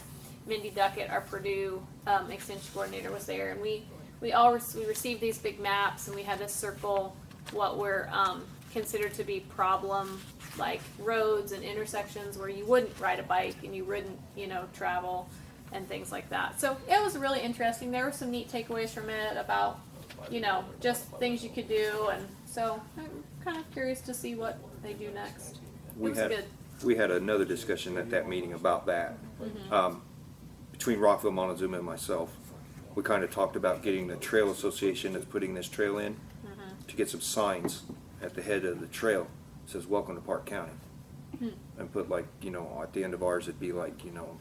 Mindy Duckett, our Purdue extension coordinator, was there, and we received these big maps, and we had to circle what were considered to be problem, like roads and intersections where you wouldn't ride a bike and you wouldn't, travel and things like that. So it was really interesting. There were some neat takeaways from it about, just things you could do, and so I'm kind of curious to see what they do next. It was good. We had another discussion at that meeting about that. Between Rockville, Montezuma, and myself, we kind of talked about getting the trail association that's putting this trail in to get some signs at the head of the trail that says "Welcome to Parke County," and put at the end of ours it'd be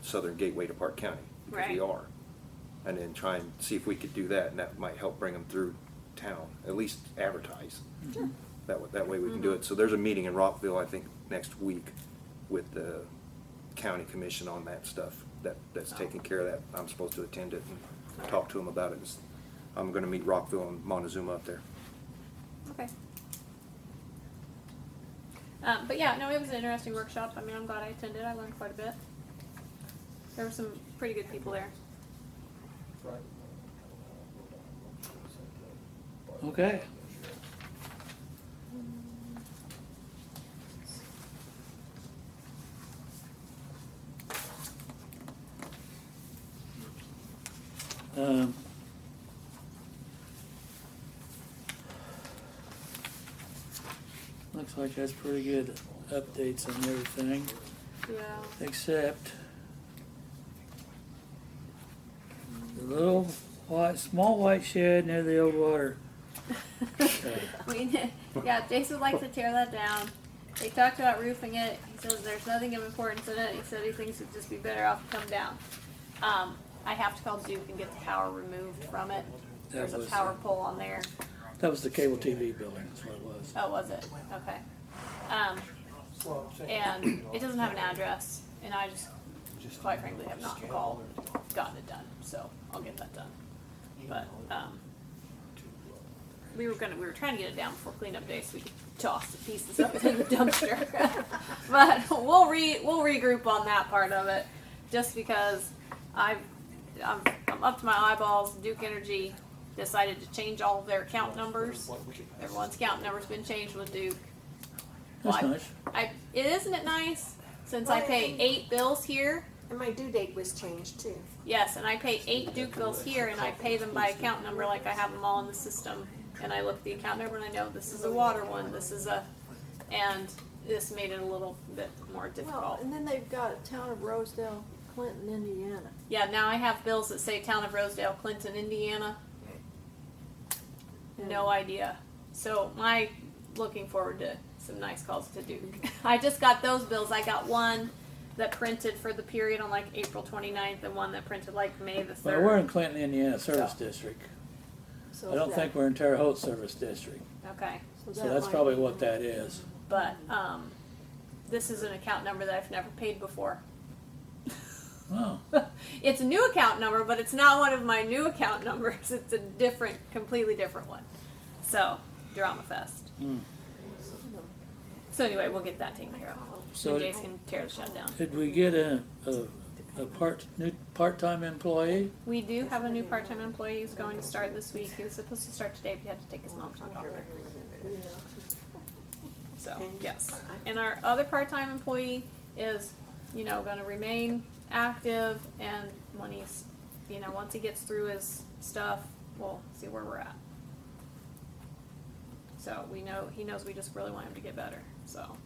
Southern Gateway to Parke County, because we Right. are, and then try and see if we could do that, and that might help bring them through town, at least advertise. That way we can do it. So there's a meeting in Rockville, I think, next week with the county commission on that stuff. That's taking care of that. I'm supposed to attend it and talk to them about it. I'm going to meet Rockville and Montezuma up there. Okay. But yeah, no, it was an interesting workshop. I mean, I'm glad I attended. I learned quite a bit. There were some pretty good people there. Okay. Looks like that's pretty good updates on everything, Yeah. except the little small white shed near the old water. Yeah, Jason would like to tear that down. They talked about roofing it. He says there's nothing of importance in it. He said he thinks it'd just be better off to come down. I have to call Duke and get the power removed from it. There's a power pole on there. That was the cable TV building, that's what it was. Oh, was it? Okay. And it doesn't have an address, and I just quite frankly have not called and gotten it done. So I'll get that done. But we were trying to get it down before cleanup day so we could toss the pieces up in the dumpster. But we'll regroup on that part of it, just because I'm up to my eyeballs. Duke Energy decided to change all of their account numbers. Everyone's account number's been changed with Duke. That's Well, nice. Isn't it nice? Since I pay 8 bills here, And my due date was changed too. yes, and I pay 8 Duke bills here, and I pay them by account number like I have them all in the system. And I look at the account number and I know this is a water one, and this made it a little bit more Well, difficult. and then they've got Town of Rosedale, Clinton, Indiana. Yeah, now I have bills that say Town of Rosedale, Clinton, Indiana. No idea. So looking forward to some nice calls to Duke. I just got those bills. I got one that printed for the period on like April 29th and one that printed like May the 3rd. Well, we're in Clinton, Indiana Service District. So I don't that- think we're in Terre Haute Service District. Okay. So that's might probably be- what that is. But this is an account number that I've never paid before. Oh, It's a new account number, but it's not one of my new account numbers. It's a completely different one. So, Drama Fest. So anyway, we'll get that taken care of. So- So Jace can tear the shed down. did we get a new part-time employee? We do have a new part-time employee who's going to start this week. He was supposed to start today, but he had to take his mom to the doctor. So, yes. And our other part-time employee is, going to remain active, and when he's, once he gets through his stuff, we'll see where we're at. So he knows we just really want him to get better, so.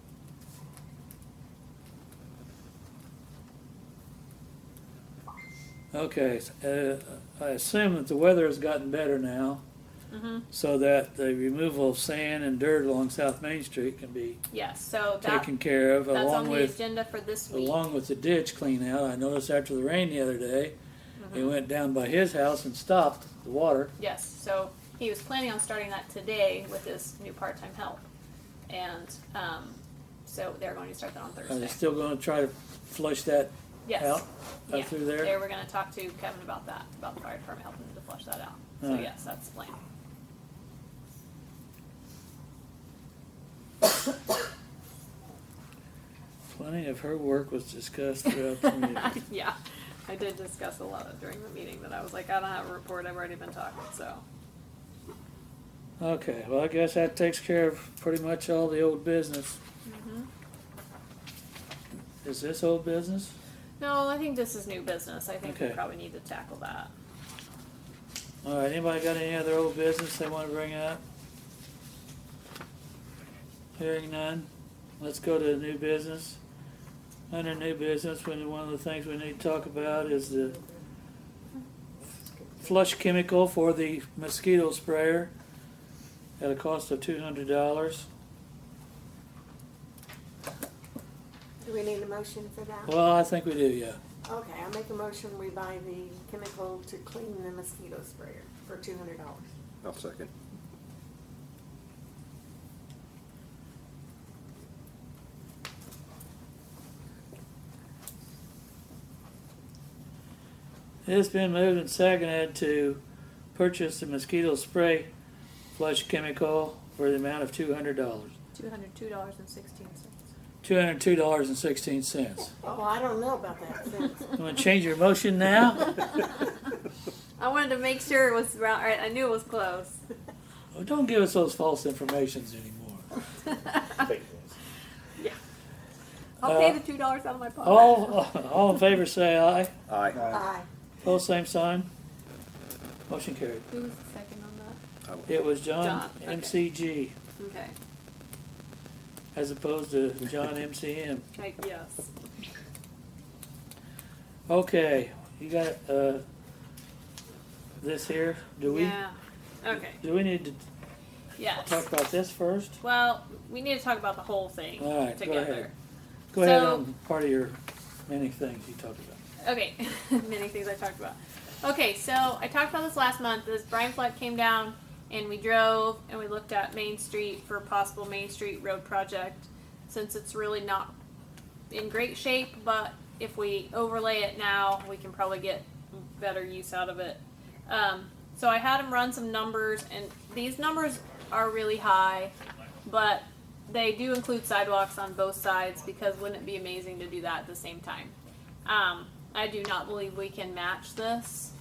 Okay, I assume that the weather has gotten better now, so that the removal of sand and dirt along South Main Street can be Yes, so taken care of, that's on along the with agenda for this week. the ditch clean out. I noticed after the rain the other day, it went down by his house and stopped the water. Yes, so he was planning on starting that today with his new part-time help. And so they're going to start that on Are they Thursday. still going to try to flush that Yes. out Yeah. through there? They were going to talk to Kevin about that, about the fire department helping them to flush that out. So Alright. yes, that's the plan. Plenty of her work was discussed throughout the meeting. Yeah, I did discuss a lot during the meeting, but I was like, I don't have a report. I've already been talking, so. Okay, well, I guess that takes care of pretty much all the old business. Mm-hmm. Is this old business? No, I think this is new business. I think we Okay. probably need to tackle that. All right, anybody got any other old business they want to bring up? Hearing none, let's go to new business. Under new business, one of the things we need to talk about is the flush chemical for the mosquito sprayer at a cost of $200. Do we need a motion for that? Well, I think we do, yeah. Okay, I make a motion, we buy the chemical to clean the mosquito sprayer for $200. I'll second. It's been moved and seconded to purchase the mosquito spray flush chemical for the amount of $200. $202.16. $202.16. Oh, I don't know about that. You want to change your motion now? I wanted to make sure it was around. Right, I knew it was close. Well, don't give us those false informations anymore. Fake news. I'll pay the $2 out of my pocket. All in favor say aye. Aye. Aye. Pose same sign. Motion carried. Who was the second on that? It was John, John, okay. MCG Okay. as opposed to John MCM. Yes. Okay, you got this here. Do we Yeah. Okay. need to Yes. talk about this first? Well, we need to talk about the whole thing All right, go together. ahead. Go ahead So- on part of your many things you talked about. Okay, many things I talked about. Okay, so I talked about this last month. As Brian Fleck came down and we drove and we looked at Main Street for a possible Main Street road project, since it's really not in great shape, but if we overlay it now, we can probably get better use out of it. So I had him run some numbers, and these numbers are really high, but they do include sidewalks on both sides, because wouldn't it be amazing to do that at the same time? I do not believe we can match this.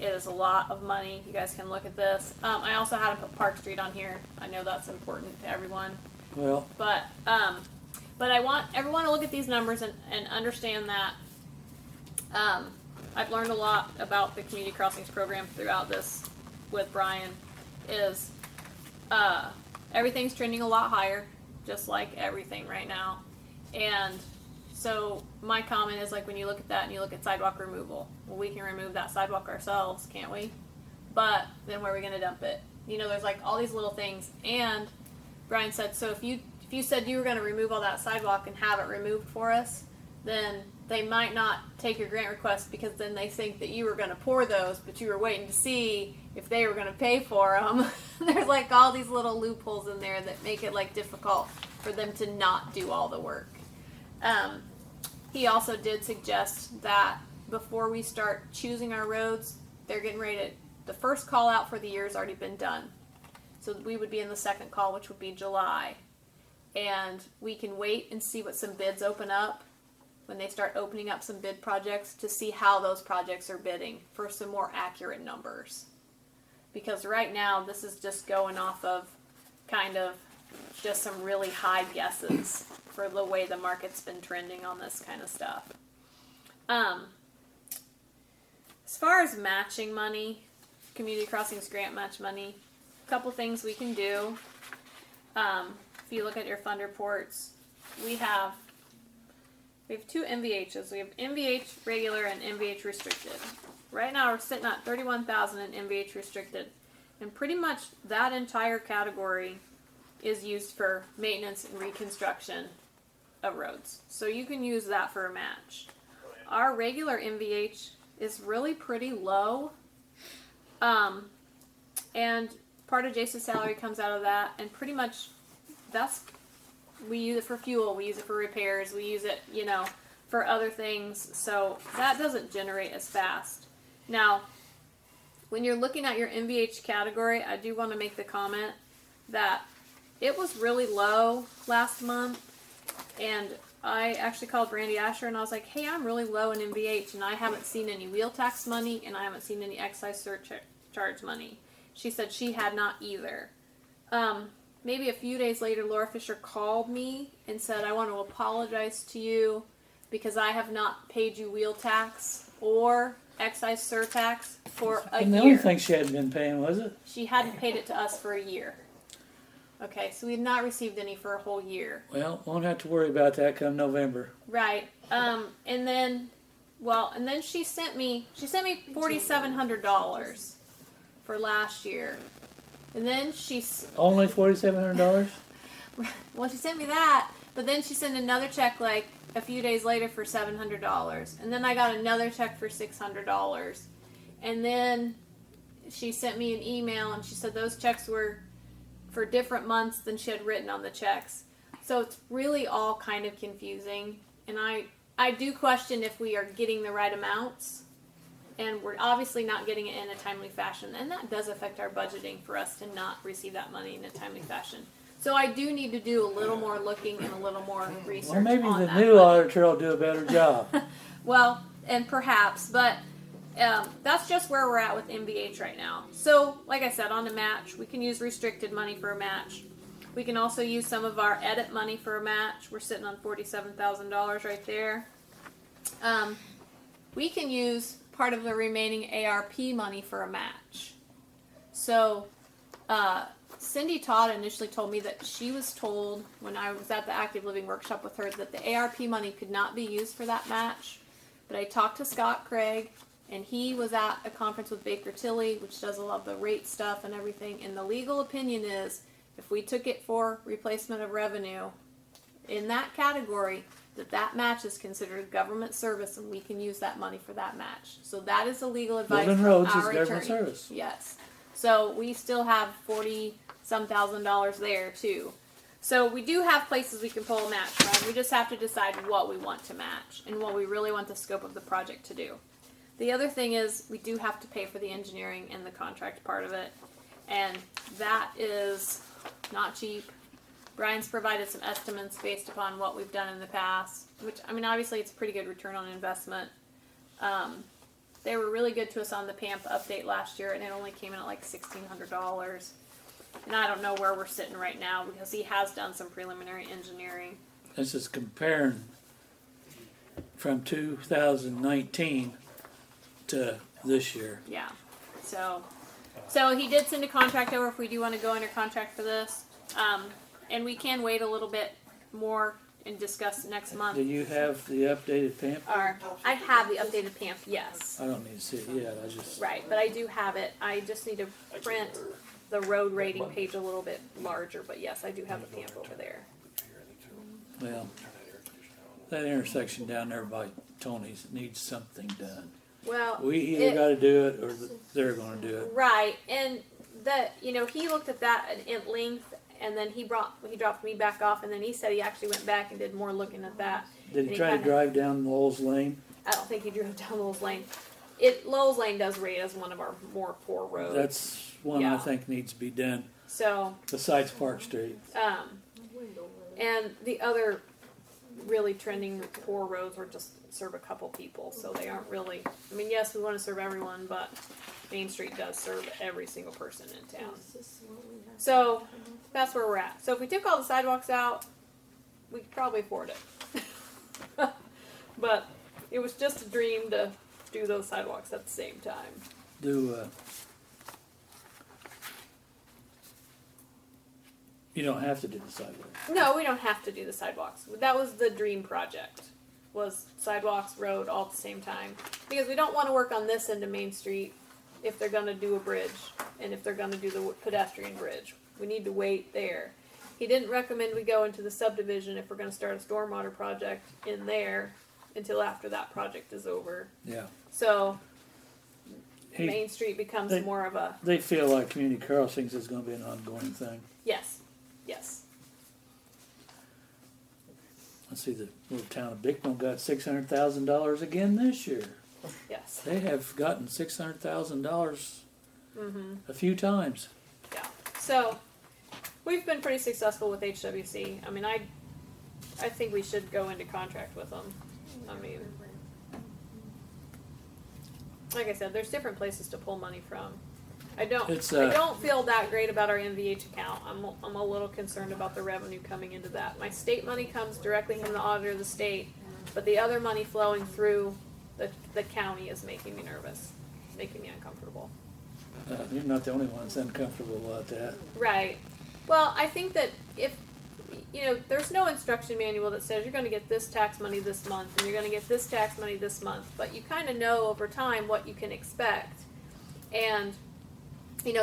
It is a lot of money. You guys can look at this. I also had to put Park Street on here. I know that's important to everyone. Well, But I want everyone to look at these numbers and understand that I've learned a lot about the Community Crossings program throughout this with Brian. Is everything's trending a lot higher, just like everything right now. And so my comment is, like, when you look at that and you look at sidewalk removal, well, we can remove that sidewalk ourselves, can't we? But then where are we going to dump it? You know, there's like all these little things. And Brian said, so if you said you were going to remove all that sidewalk and have it removed for us, then they might not take your grant request, because then they think that you were going to pour those, but you were waiting to see if they were going to pay for them. There's like all these little loopholes in there that make it like difficult for them to not do all the work. He also did suggest that before we start choosing our roads, they're getting ready to, the first call out for the year has already been done. So we would be in the second call, which would be July. And we can wait and see what some bids open up when they start opening up some bid projects, to see how those projects are bidding for some more accurate numbers. Because right now, this is just going off of kind of just some really high guesses for the way the market's been trending on this kind of stuff. As far as matching money, Community Crossings grant match money, a couple things we can do. If you look at your fund reports, we have two MVHs. We have MVH regular and MVH restricted. Right now we're sitting at $31,000 in MVH restricted, and pretty much that entire category is used for maintenance and reconstruction of roads. So you can use that for a match. Our regular MVH is really pretty low, and part of Jason's salary comes out of that, and pretty much we use it for fuel, we use it for repairs, we use it, for other things, so that doesn't generate as fast. Now, when you're looking at your MVH category, I do want to make the comment that it was really low last month, and I actually called Brandy Asher and I was like, hey, I'm really low in MVH and I haven't seen any wheel tax money and I haven't seen any excise surcharge money. She said she had not either. Maybe a few days later, Laura Fisher called me and said, I want to apologize to you because I have not paid you wheel tax or excise surtax for a And the year. only thing she hadn't been paying, was it? She hadn't paid it to us for a year. Okay, so we've not received any for a whole year. Well, won't have to worry about that come November. Right. And then she sent me $4,700 for last year. And then Only $4,700? well, she sent me that, but then she sent another check like a few days later for $700. And then I got another check for $600. And then she sent me an email and she said those checks were for different months than she had written on the checks. So it's really all kind of confusing. And I do question if we are getting the right amounts. And we're obviously not getting it in a timely fashion. And that does affect our budgeting for us to not receive that money in a timely fashion. So I do need to do a little more looking and a little more research Well, maybe on the that new money. auditor will do a better job. Well, and perhaps, but that's just where we're at with MVH right now. So, like I said, on the match, we can use restricted money for a match. We can also use some of our edit money for a match. We're sitting on $47,000 right there. We can use part of the remaining ARP money for a match. So, Cindy Todd initially told me that she was told when I was at the Active Living Workshop with her that the ARP money could not be used for that match. But I talked to Scott Craig, and he was at a conference with Baker Tilly, which does a lot of the rate stuff and everything. And the legal opinion is, if we took it for replacement of revenue in that category, that match is considered government service, and we can use that money for that match. So that is the legal advice Building from roads is our government attorney. service. Yes. So we still have $40-some thousand there too. So we do have places we can pull a match from. We just have to decide what we want to match and what we really want the scope of the project to do. The other thing is we do have to pay for the engineering and the contract part of it, and that is not cheap. Brian's provided some estimates based upon what we've done in the past, which, I mean, obviously it's a pretty good return on investment. They were really good to us on the PAMP update last year, and it only came in at like $1,600. And I don't know where we're sitting right now because he has done some preliminary engineering. This is comparing from 2019 to this year. Yeah. So he did send a contract over if we do want to go under contract for this. And we can wait a little bit more and discuss next month. Do you have the updated PAMP? I have the updated PAMP, yes. I don't need to see it yet. I just Right, but I do have it. I just need to print the road rating page a little bit larger. But yes, I do have the PAMP over there. well, that intersection down there by Tony's needs something done. Well, We either got to do it or they're going to do it. right, and he looked at that at length, and then he dropped me back off, and then he said he actually went back and did more looking at that. Did And he he try to kinda- drive down Lowell's Lane? I don't think he drove down Lowell's Lane. Lowell's Lane does rate as one of our more poor roads. That's one Yeah. I think needs to be done So, besides Park Street. and the other really trending poor roads are just serve a couple people, so they aren't really. I mean, yes, we want to serve everyone, but Main Street does serve every single person in town. So that's where we're at. So if we took all the sidewalks out, we could probably afford it. But it was just a dream to do those sidewalks at the same time. You don't have to do the sidewalk. No, we don't have to do the sidewalks. That was the dream project. Was sidewalks, road, all at the same time. Because we don't want to work on this end of Main Street if they're going to do a bridge and if they're going to do the pedestrian bridge. We need to wait there. He didn't recommend we go into the subdivision if we're going to start a stormwater project in there until after that project is over. Yeah. So He- Main Street becomes they- more of a They feel like community crossings is going to be an ongoing thing. yes. I see the little town of Bicknell got $600,000 again this year. Yes. They have gotten $600,000 a few times. Yeah. So we've been pretty successful with HWC. I mean, I think we should go into contract with them. I mean, like I said, there's different places to pull money from. I don't feel that great about our NVH account. I'm a little concerned about the revenue coming into that. My state money comes directly from the auditor of the state, but the other money flowing through the county is making me nervous, making me uncomfortable. You're not the only one that's uncomfortable about that. Right. Well, I think that if, there's no instruction manual that says you're going to get this tax money this month and you're going to get this tax money this month, but you kind of know over time what you can expect. And,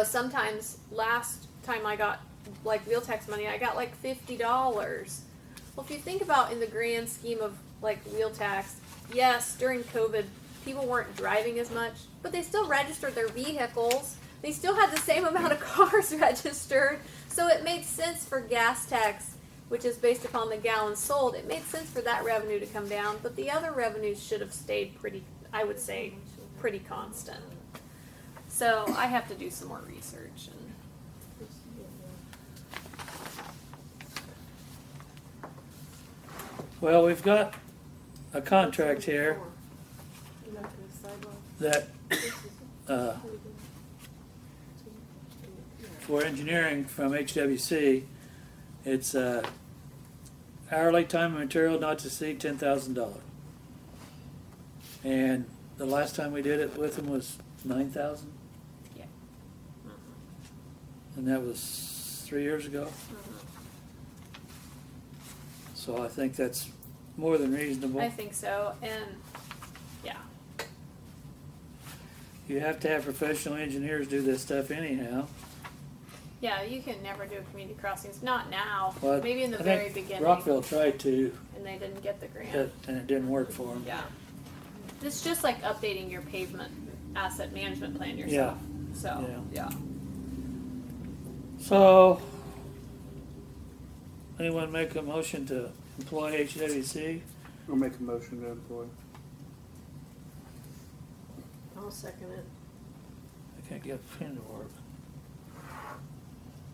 sometimes last time I got like wheel tax money, I got like $50. Well, if you think about in the grand scheme of like wheel tax, yes, during COVID, people weren't driving as much, but they still registered their vehicles. They still had the same amount of cars registered. So it made sense for gas tax, which is based upon the gallons sold. It made sense for that revenue to come down, but the other revenues should have stayed pretty constant. So I have to do some more research. Well, we've got a contract here that for engineering from HWC, it's hourly time and material not to exceed $10,000. And the last time we did it with them was $9,000. Yeah. And that was 3 years ago. So I think that's more than reasonable. I think so, and yeah. You have to have professional engineers do this stuff anyhow. Yeah, you can never do community crossings. Not now. But Maybe in the I very think beginning. Rockville tried to, And they didn't get the grant. and it didn't work for them. Yeah. It's just like updating your pavement asset management plan yourself. So, yeah. So, anyone make a motion to employ HWC? I'll make a motion to employ. I'll second it. I can't get a pen to work.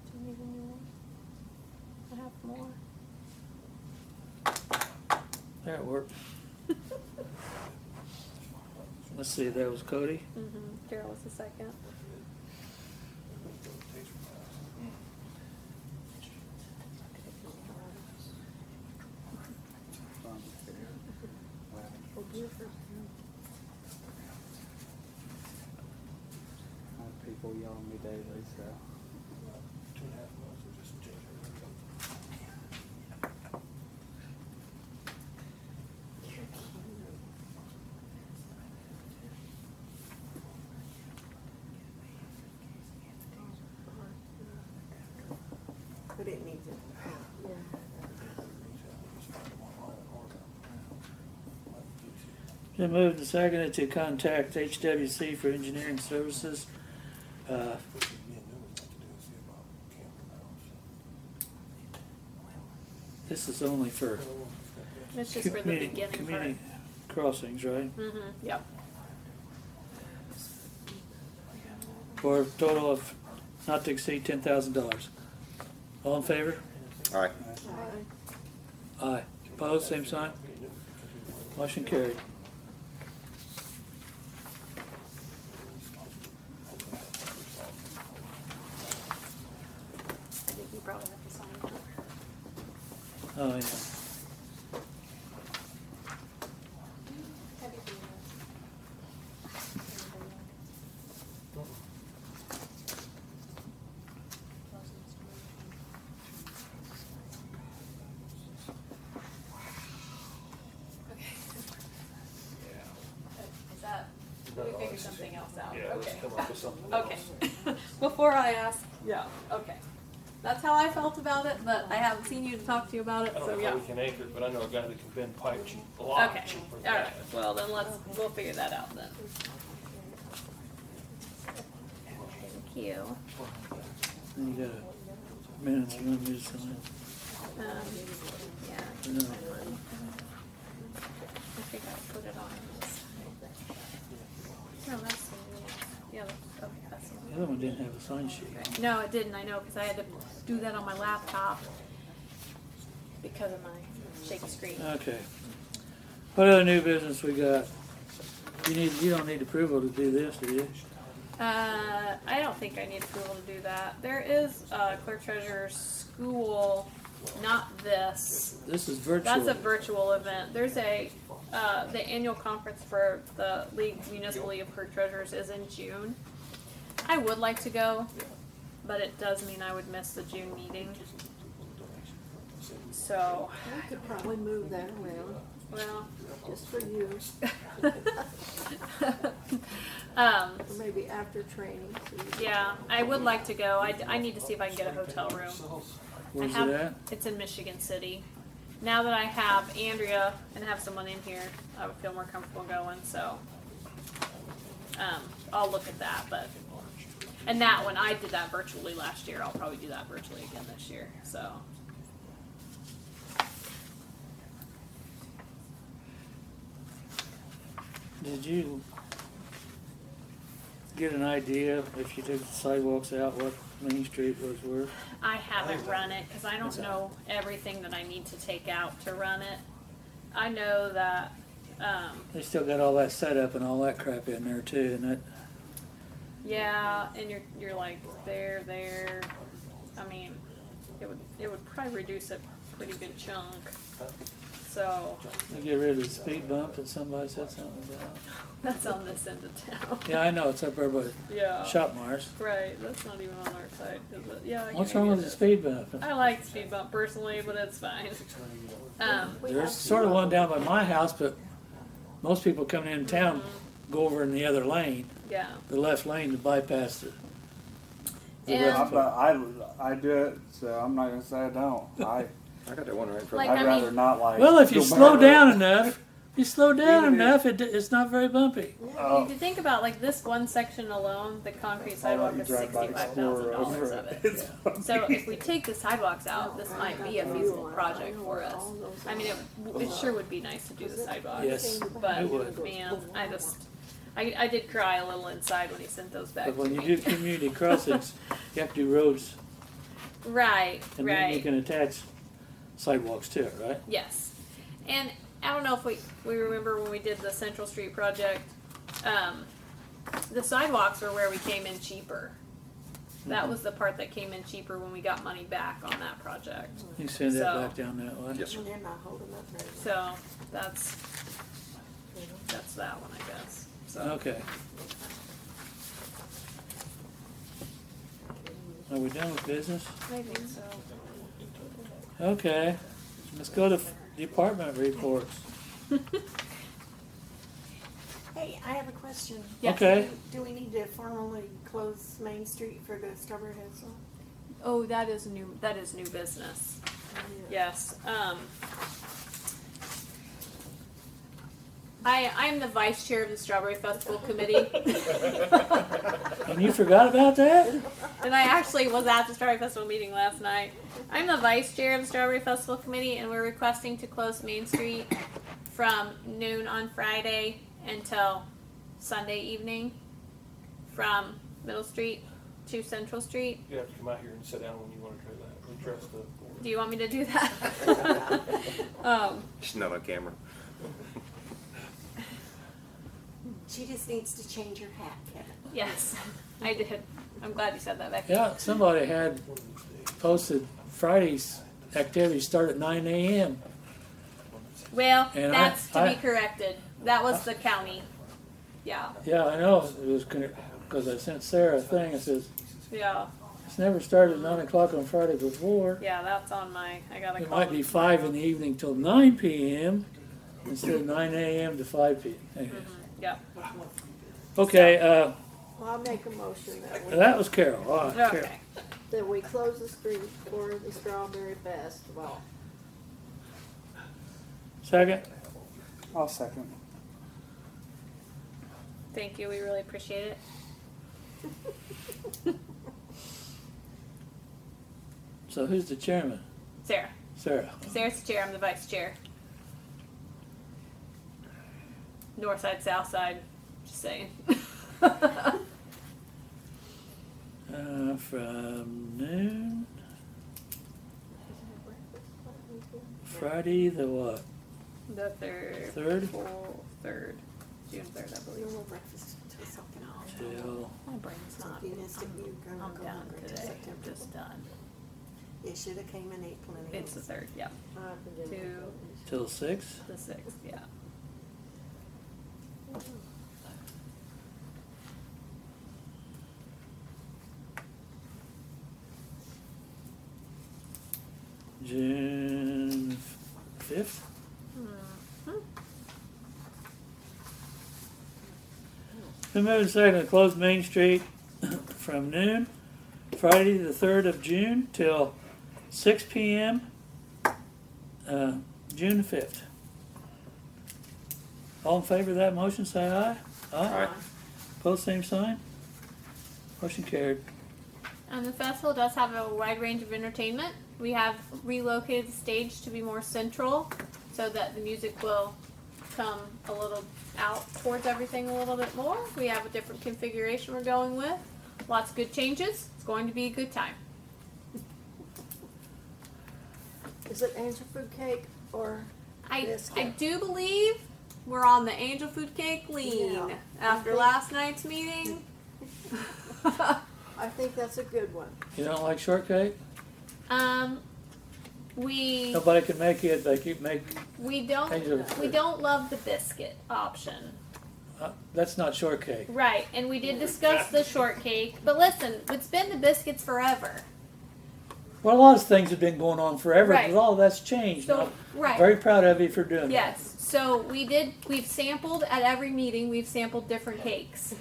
Do you need a new one? I have more. There, it worked. Let's see, that was Cody. Carol was the second. People yell at me daily, so. But it needs it. Been moved and seconded to contact HWC for engineering services. This is only for It's just for the beginning part. community crossings, right? Yep. For a total of not to exceed $10,000. All in favor? All right. Aye. Opposed, same sign? Motion carried. I think you probably have to sign that. Oh, yeah. Heavy for you. Is that, we figure something else out? Yeah, let's Okay. come up with something Okay. else. Before I ask, yeah, okay. That's how I felt about it, but I haven't seen you to talk to you about it, I don't so know yeah. how we can anchor it, but I know a guy that can bend pipe cheap, a lot Okay, cheaper than alright, that. well then we'll figure that out then. Thank you. You got a minute you want me to sign? Yeah. No. I think I'll put it on this. No, that's the, yeah, okay, that's the The other one one didn't have a sign sheet. No, it didn't. I know because I had to do that on my laptop because of my shaky screen. Okay. What other new business we got? You don't need approval to do this, do you? I don't think I need approval to do that. There is a clerk treasurer's school, not this. This is virtual. That's a virtual event. There's a the annual conference for the Municipal League of Clerk Treasurers is in June. I would like to go, but it does mean I would miss the June meeting. So, We could probably move that around, well, just for you, um, or maybe after training. So you- yeah, I would like to go. I need to see if I can get a hotel room. Where's I have, it at? It's in Michigan City. Now that I have Andrea and have someone in here, I would feel more comfortable going. So I'll look at that. And that one, I did that virtually last year. I'll probably do that virtually again this year. So Did you get an idea if you took the sidewalks out what Main Street was worth? I haven't run it because I don't know everything that I need to take out to run it. I know that. They still got all that setup and all that crap in there too, and that. Yeah, and you're like there. I mean, it would probably reduce a pretty good chunk. So They get rid of the speed bump that somebody said something about. that's on this end of town. Yeah, I know it's up there by Yeah. Shopmars. Right. That's not even on our side, is it? Yeah. I What's can wrong get with the it. speed bump? I like speed bump personally, but it's fine. There's sort of one down by my house, but most people coming in town go over in the other lane, Yeah. the left lane, to bypass the And- rest of it. I do it, so I'm not gonna say I don't. I got that one right in front Like, of me. I'd I rather mean- not like. Well, if you go slow back. down enough, Even if- it's not very bumpy. If you think about like this one section alone, the concrete sidewalk you is drive by $65,000 of it. It's So if we take the sidewalks out, this might be a feasible project for us. I mean, it sure would be nice to do the sidewalks. Yes, But it would. man, I did cry a little inside when he sent those back But to when you me. do community crossings, you have to do roads, Right, and then you right. can attach sidewalks to it, right? Yes. And I don't know if we remember when we did the Central Street project, the sidewalks were where we came in cheaper. That was the part that came in cheaper when we got money back on that project. You send that So- back down that way. Yes, sir. And they're not holding up very well. So that's that one, I guess. So Okay. Are we done with business? I think so. Okay. Let's go to department reports. Hey, I have a question. Yes. Okay. Do we need to formally close Main Street for the Strawberry Festival? Oh, that is new business. Yes. I'm the vice chair of the Strawberry Festival Committee. And you forgot about that? And I actually was at the Strawberry Festival meeting last night. I'm the vice chair of the Strawberry Festival Committee, and we're requesting to close Main Street from noon on Friday until Sunday evening from Middle Street to Central Street. You have to come out here and sit down when you want to try that. We trust the. Do you want me to do that? Just not on camera. She just needs to change her hat, Kevin. Yes, I did. I'm glad you said that, Becky. Yeah, somebody had posted Friday's activities start at 9 a.m. Well, And that's to I- be corrected. That was the county. Yeah, Yeah, I know. It was because I sent Sarah a thing. It says yeah, it's never started at 9 o'clock on Friday before. yeah. That's on my. I gotta It call. might be 5 in the evening till 9 p.m. instead of 9 a.m. to 5 p.m. Anyway. Yeah. Okay, Well, I'll make a motion that was Carol. All right, Carol. Okay. that we close the street for the Strawberry Festival. Second? I'll second. Thank you. We really appreciate it. So who's the chairman? Sarah. Sarah. Sarah's the chair. I'm the vice chair. North side, south side. Just saying. From noon. Friday the what? The third. Third? Third. June 3rd, I believe. No more breakfast until something else. Till My brain's not. Optimistic you're gonna I'm go done hungry till today. September. Just done. You should have came and ate plenty. It's the 3rd, yeah. To till 6. the 6th, yeah. June 5th. Been moved second to close Main Street from noon, Friday the 3rd of June till 6 p.m. June 5th. All in favor of that motion, say aye. Aye. Opposed, same sign. Motion carried. And the festival does have a wide range of entertainment. We have relocated the stage to be more central so that the music will come a little out towards everything a little bit more. We have a different configuration we're going with. Lots of good changes. It's going to be a good time. Is it angel food cake or I biscuit? do believe we're on the angel food cake lean Yeah. after last night's meeting. I think that's a good one. You don't like shortcake? We Nobody can make it. They keep making. Angel we food. don't love the biscuit option. That's not shortcake. Right, and we did discuss the shortcake, but listen, it's been the biscuits forever. Well, a lot of things have been going on forever, Right. but all that's changed. So, I'm right. very proud of you for doing Yes, so we've sampled at every meeting, we've sampled different cakes.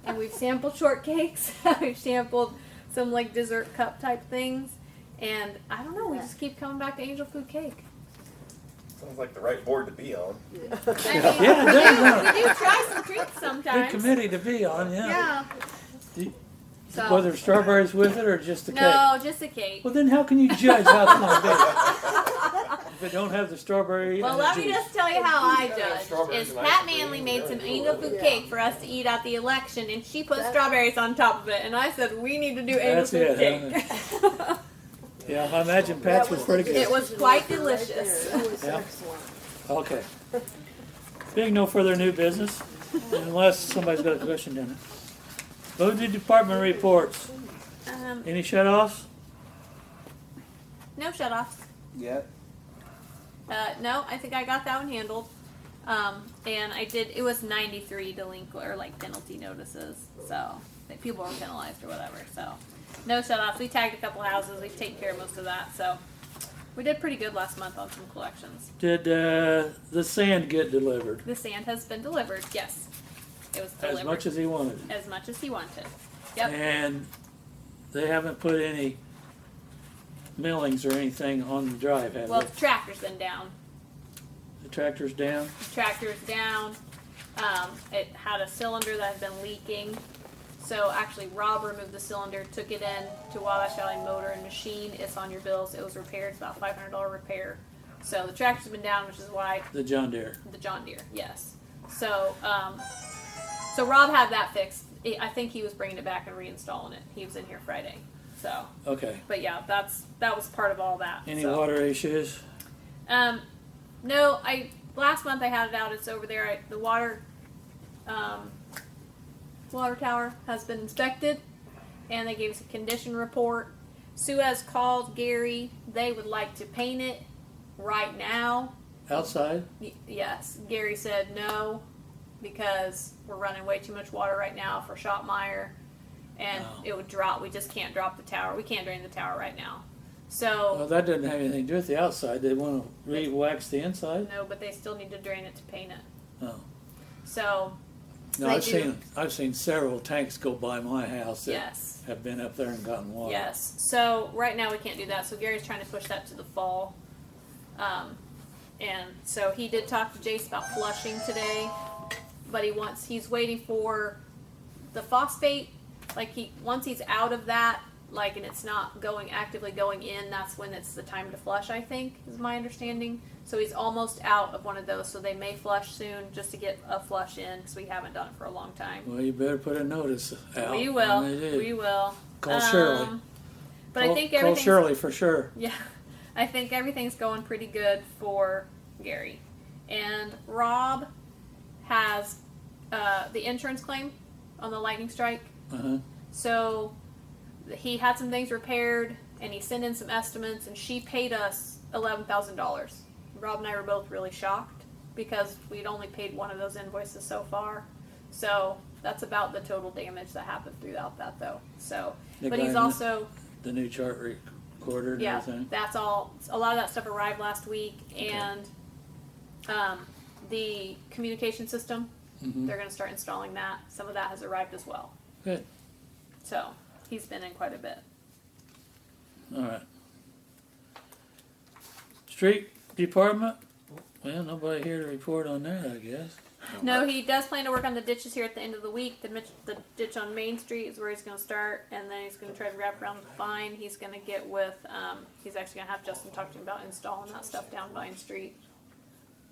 And we've sampled shortcakes, we've sampled some like dessert cup type things, and I don't know, we just keep coming back to angel food cake. Sounds like the right board to be on. I mean, Yeah, we do try some treats that. Good sometimes. committee to be on, yeah. Yeah. Do- So, Whether strawberries with it or just the cake. no, just a cake. Well, then how can you judge how it's going to be? If it don't have the strawberry Well, and the let me juice. just tell you how I judge. strawberries Is and Pat ice cream. Manley made some Yeah. angel food cake for us to eat at the election, and she put strawberries on top of it, and I said we need to do angel That's food it, cake. Yeah, I imagine Pat's was pretty good. It was quite delicious. That was Yeah. excellent. Okay. Being no further new business, unless somebody's got a question in it. Move to department reports. Any shut-offs? No shut-offs. Yet. No, I think I got that one handled. And I did. It was 93 delinquent or like penalty notices, so like, people were penalized or whatever. So no shut-offs. We tagged a couple houses. We've taken care of most of that. So we did pretty good last month on some collections. Did the sand get delivered? The sand has been delivered. Yes, it was delivered As much as he wanted. as much as he wanted. Yep. And they haven't put any millings or anything on the drive, have Well, they? the tractor's been down. The tractor's down? The tractor's down. It had a cylinder that had been leaking. So actually, Rob removed the cylinder, took it in to Wabash Valley Motor and Machine. It's on your bills. It was repaired. It's about $500 repair. So the tractor's been down, which is why The John Deere. the John Deere, yes. So, so Rob had that fixed. I think he was bringing it back and reinstalling it. He was in here Friday. So, Okay. but yeah, that was part of all that. Any so. water issues? No, last month I had it out. It's over there. The water tower has been inspected, and they gave us a condition report. Suez called Gary. They would like to paint it right now. Outside? Yes, Gary said no because we're running way too much water right now for Shopmeyer, and Oh. it would drop. We just can't drop the tower. We can't drain the tower right now. Well, So that doesn't have anything to do with the outside. They want to re-wax the inside? no, but they still need to drain it to paint it. Oh. So No, They I've seen several tanks go by my house that yes. have been up there and gotten water. Yes. So right now we can't do that. So Gary's trying to push that to the fall. And so he did talk to Jace about flushing today, but he's waiting for the phosphate. Like once he's out of that, like, and it's not actively going in, that's when it's the time to flush, I think, is my understanding. So he's almost out of one of those, so they may flush soon just to get a flush in, because we haven't done it for a long time. Well, you better put a notice out. We will. when they do. We will. Call Shirley. But I think Call everything's Shirley for sure. yeah, I think everything's going pretty good for Gary. And Rob has the insurance claim on the lightning strike. Uh-huh. So he had some things repaired, and he sent in some estimates, and she paid us $11,000. Rob and I were both really shocked because we'd only paid one of those invoices so far. So that's about the total damage that happened throughout that, though. So, The but guy he's in the- also The new chart recorder and yeah, everything. that's all. A lot of that stuff arrived last week, and the communication system. Mm-hmm. They're going to start installing that. Some of that has arrived as well. Good. So he's been in quite a bit. All right. Street department? Well, nobody here to report on that, I guess. No, he does plan to work on the ditches here at the end of the week. The ditch on Main Street is where he's going to start, and then he's going to try to wrap around Vine. He's going to get with, he's actually going to have Justin talk to him about installing that stuff down Vine Street,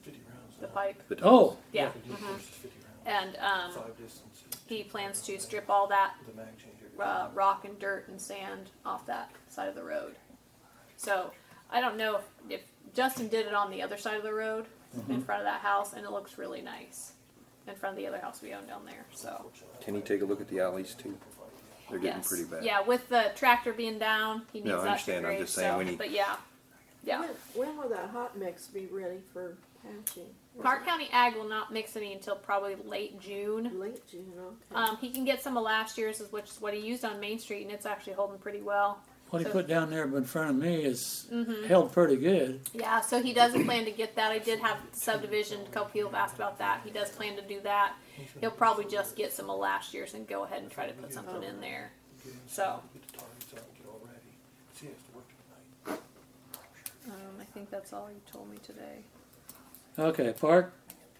50 rounds. the pipe. Oh, Yeah. If we do versus 50 rounds. And 5 distances. he plans to strip all that The mag changer. rock and dirt and sand off that side of the road. So I don't know if Justin did it on the other side of the road in front of that house, and it looks really nice in front of the other house we own down there. So Can you take a look at the alleys too? They're getting yes, pretty bad. yeah, with the tractor being down, he needs No, I that understand. to I'm grade, just saying so, we need- But yeah. When will that hot mix be ready for patching? Parke County Ag will not mix any until probably late June. Late June, okay. He can get some of last year's, which is what he used on Main Street, and it's actually holding pretty well. what he So- put down there in front of me is held pretty good. Yeah, so he doesn't plan to get that. I did have subdivision, a couple people have asked about that. He does plan to do that. He'll probably just get some of last year's and go ahead and try to put something in there. So, Get the targets up, get all ready. See, he has to work tonight. I think that's all you told me today. Okay, park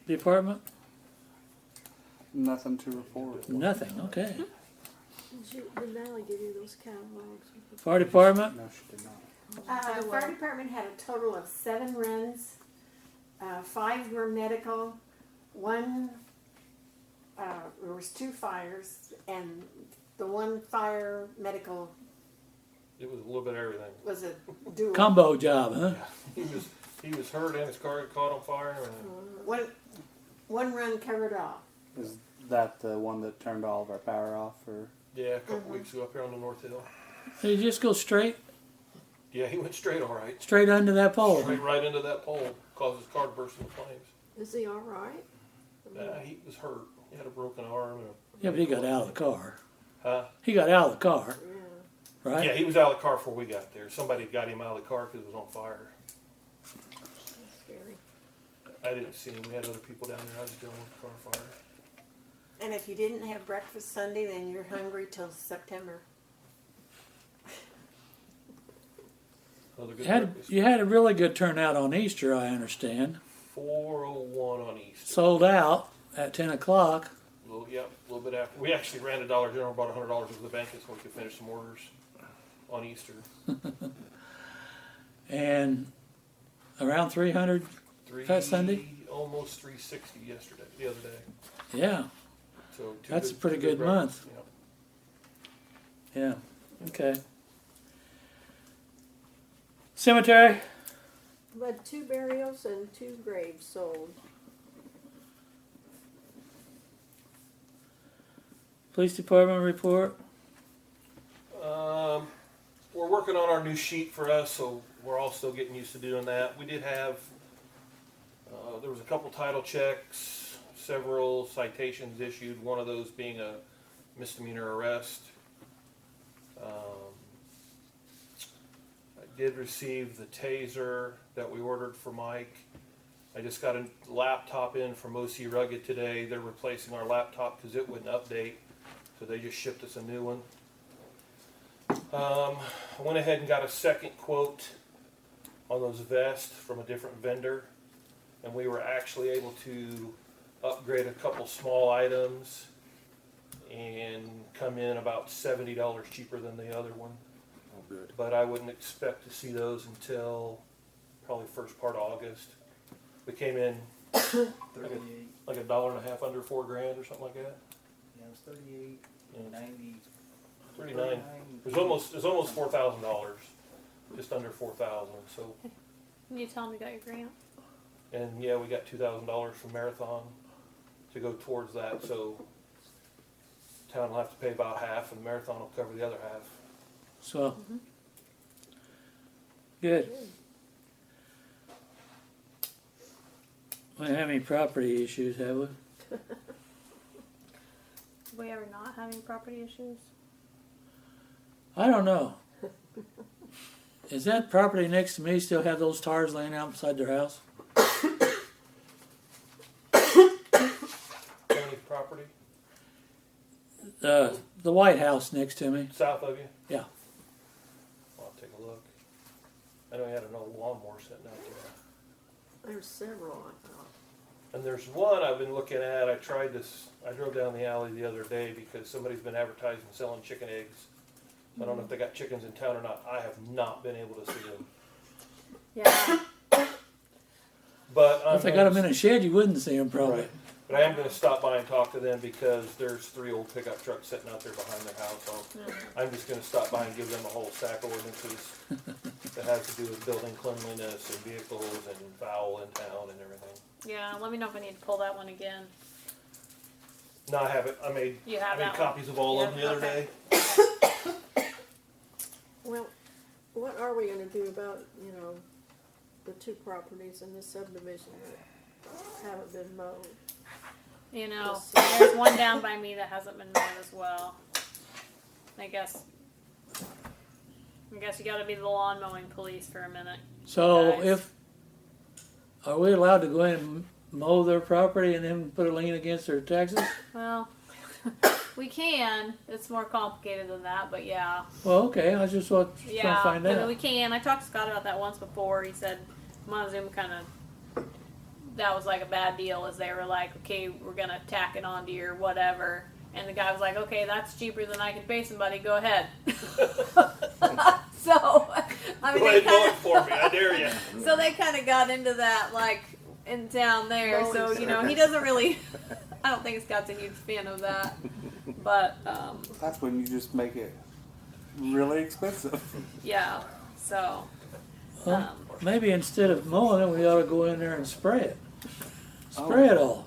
department? Nothing to report. Nothing, okay. Did Natalie give you those catalogs? Fire department? No, she did not. Fire department had a total of 7 runs. 5 were medical. 1, there was 2 fires, and the 1 fire medical It was a little bit of everything. was a dual. Combo job, huh? He was hurt and his car caught on fire. And One run covered off. Is that the one that turned all of our power off? Or yeah, a couple weeks ago up here on the North Hill. Did you just go straight Yeah, he went straight all right. straight under that pole? Straight right into that pole. Caused his car to burst into flames. Is he all right? He was hurt. He had a broken arm. And Yeah, but he got out of the car. huh? He got out of the car, Yeah. right? Yeah, he was out of the car before we got there. Somebody got him out of the car because it was on fire. Scary. I didn't see him. We had other people down there. I was dealing with the car fire. And if you didn't have breakfast Sunday, then you're hungry till September. Another good You had, breakfast. you had a really good turnout on Easter, I understand. 4:01 on East. Sold out at 10 o'clock. A little bit after. We actually ran to Dollar General, bought $100 worth of the blankets so we could finish some orders on Easter. And around 300. That Sunday? Almost 360 yesterday, the other day. Yeah, So That's a pretty good month. Yeah. yeah. Okay. Cemetery? We had 2 burials and 2 graves sold. Police department report? We're working on our new sheet for us, so we're all still getting used to doing that. We did have, there was a couple title checks, several citations issued, one of those being a misdemeanor arrest. I did receive the taser that we ordered for Mike. I just got a laptop in from OC Rugged today. They're replacing our laptop because it wouldn't update, so they just shipped us a new one. I went ahead and got a second quote on those vests from a different vendor, and we were actually able to upgrade a couple small items and come in about $70 cheaper than the other one. good. but I wouldn't expect to see those until probably first part of August. We came in 38. like $1.50 under $4,000 or something like that. Yeah, it was 38, Yeah. 90. 39. It was almost $4,000, just under 4,000. So, Can you tell me about your grant? and yeah, we got $2,000 from Marathon to go towards that. So, town will have to pay about half, and Marathon will cover the other half. So, good. We don't have any property issues, have we? Did we ever not have any property issues? I don't know. Is that property next to me still have those tires laying out beside their house? County property The White House next to me. south of you. Yeah. I'll take a look. I know he had an old lawnmower sitting out there. There's several, I thought. And there's one I've been looking at. I tried this. I drove down the alley the other day because somebody's been advertising selling chicken eggs. I don't know if they got chickens in town or not. I have not been able to see them. Yeah. But If they got them in a shed, you wouldn't see them probably. Right. But I am going to stop by and talk to them because there's 3 old pickup trucks sitting out there behind their house. So I'm just going to stop by and give them a whole stack of ordinances that has to do with building cleanliness and vehicles and foul in town and everything. Yeah, let me know if I need to pull that one again. No, I have it. I made You have that copies of all of them the other okay. day. Well, what are we gonna do about, the 2 properties in this subdivision that haven't been mowed? You know, there's one down by me that hasn't been mowed as well. I guess you got to be the lawn mowing police for a minute. So Guys. are we allowed to go in and mow their property and then put a lien against their taxes? Well, we can. It's more complicated than that, but yeah. Well, okay. I just want to Yeah, find I mean, out. we can. I talked to Scott about that once before. He said Montezuma that was like a bad deal, as they were like, okay, we're going to tack it onto your whatever. And the guy was like, okay, that's cheaper than I can pay somebody. Go ahead. So, I mean, Go ahead and mow it for me. I dare you. so they kind of got into that, like, in town there. So, he doesn't really, I don't think Scott's a huge fan of that. But, That's when you just make it really expensive. yeah, so, Well, maybe instead of mowing it, we ought to go in there and spray it. Spray it all.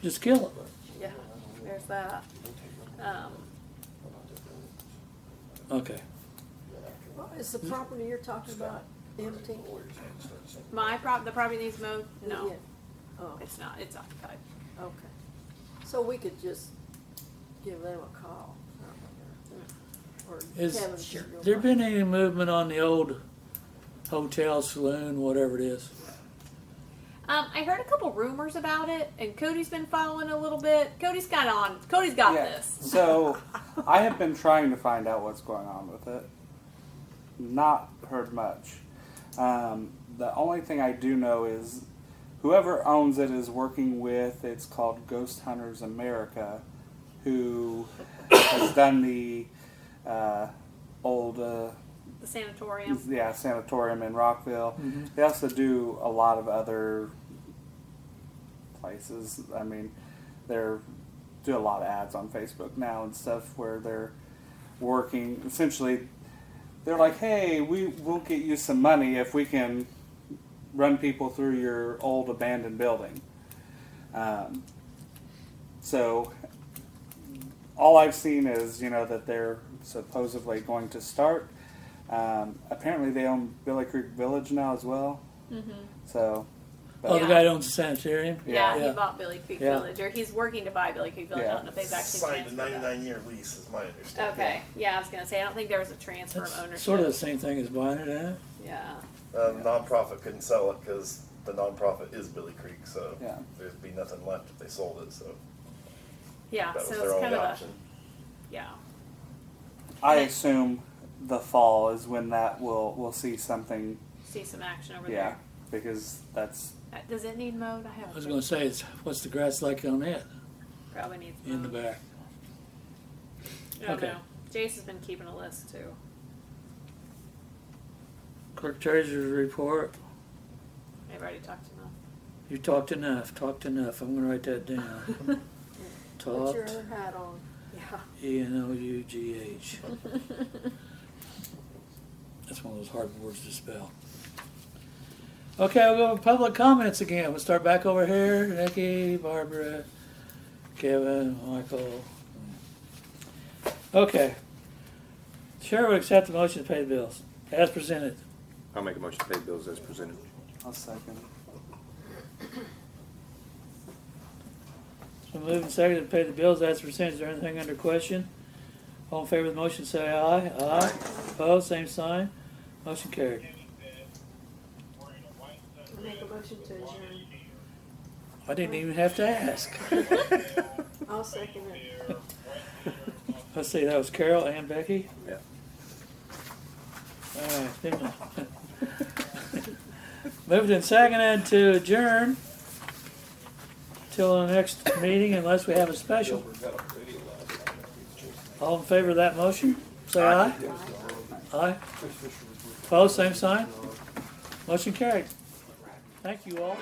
Just kill it. yeah, there's that. Okay. Is the property you're talking about empty? The property needs mowed? No, Yeah. Oh, it's not. It's occupied. okay. So we could just give them a call. Or Is Kevin should go there by. been any movement on the old hotel, saloon, whatever it is? I heard a couple rumors about it, and Cody's been following a little bit. Cody's got this. So I have been trying to find out what's going on with it. Not heard much. The only thing I do know is whoever owns it is working with, it's called Ghost Hunters America, who has done the old The sanatorium. sanatorium in Rockville. Mm-hmm. They also do a lot of other places. I mean, they're do a lot of ads on Facebook now and stuff where they're working. Essentially, they're like, "Hey, we'll get you some money if we can run people through your old abandoned building." So all I've seen is that they're supposedly going to start. Apparently, they own Billy Creek Village now as well. Mm-hmm. So, Oh, the Yeah. guy that owns the sanitarium? Yeah, Yeah. he bought Billy Creek Yeah. Village, or he's working to buy Billy Creek Village. Yeah. I don't know if they've actually Signed a transferred that. 99-year lease, is my understanding. Okay, yeah, I was gonna say I don't think there was a transfer That's of ownership. sort of the same thing as buying it, isn't it? Yeah. Nonprofit couldn't sell it because the nonprofit is Billy Creek, so Yeah. there'd be nothing left if they sold it. So Yeah, that so was it's their kind only of option. yeah. I assume the fall is when that we'll see something. See some action over Yeah, because that's there. Does it need mowed? I I haven't. was going to say, what's the grass like on it Probably needs in the mowed. back? I don't Okay. know. Jace has been keeping a list too. Clerk treasurer's report. I've already talked enough. You talked enough. Talked enough. I'm gonna write that down. Put your Talked. hat on. Yeah. ENOUGH. That's one of those hard words to spell. Okay, we'll go with public comments again. We'll start back over here. Nikki, Barbara, Kevin, Michael. Okay. Chair would accept the motion to pay the bills as presented. I'll make a motion to pay bills as presented. I'll second. So moving second to pay the bills as presented. Is there anything under question? All in favor of the motion say aye. Aye. Opposed, same sign. Motion carried. I make a motion to adjourn. I didn't even have to ask. I'll second it. Let's see, that was Carol and Becky? Yeah. All right. Moved and seconded to adjourn till the next meeting unless we have a special. All in favor of that motion, say aye. Aye. Opposed, same sign. Motion carried. Thank you all.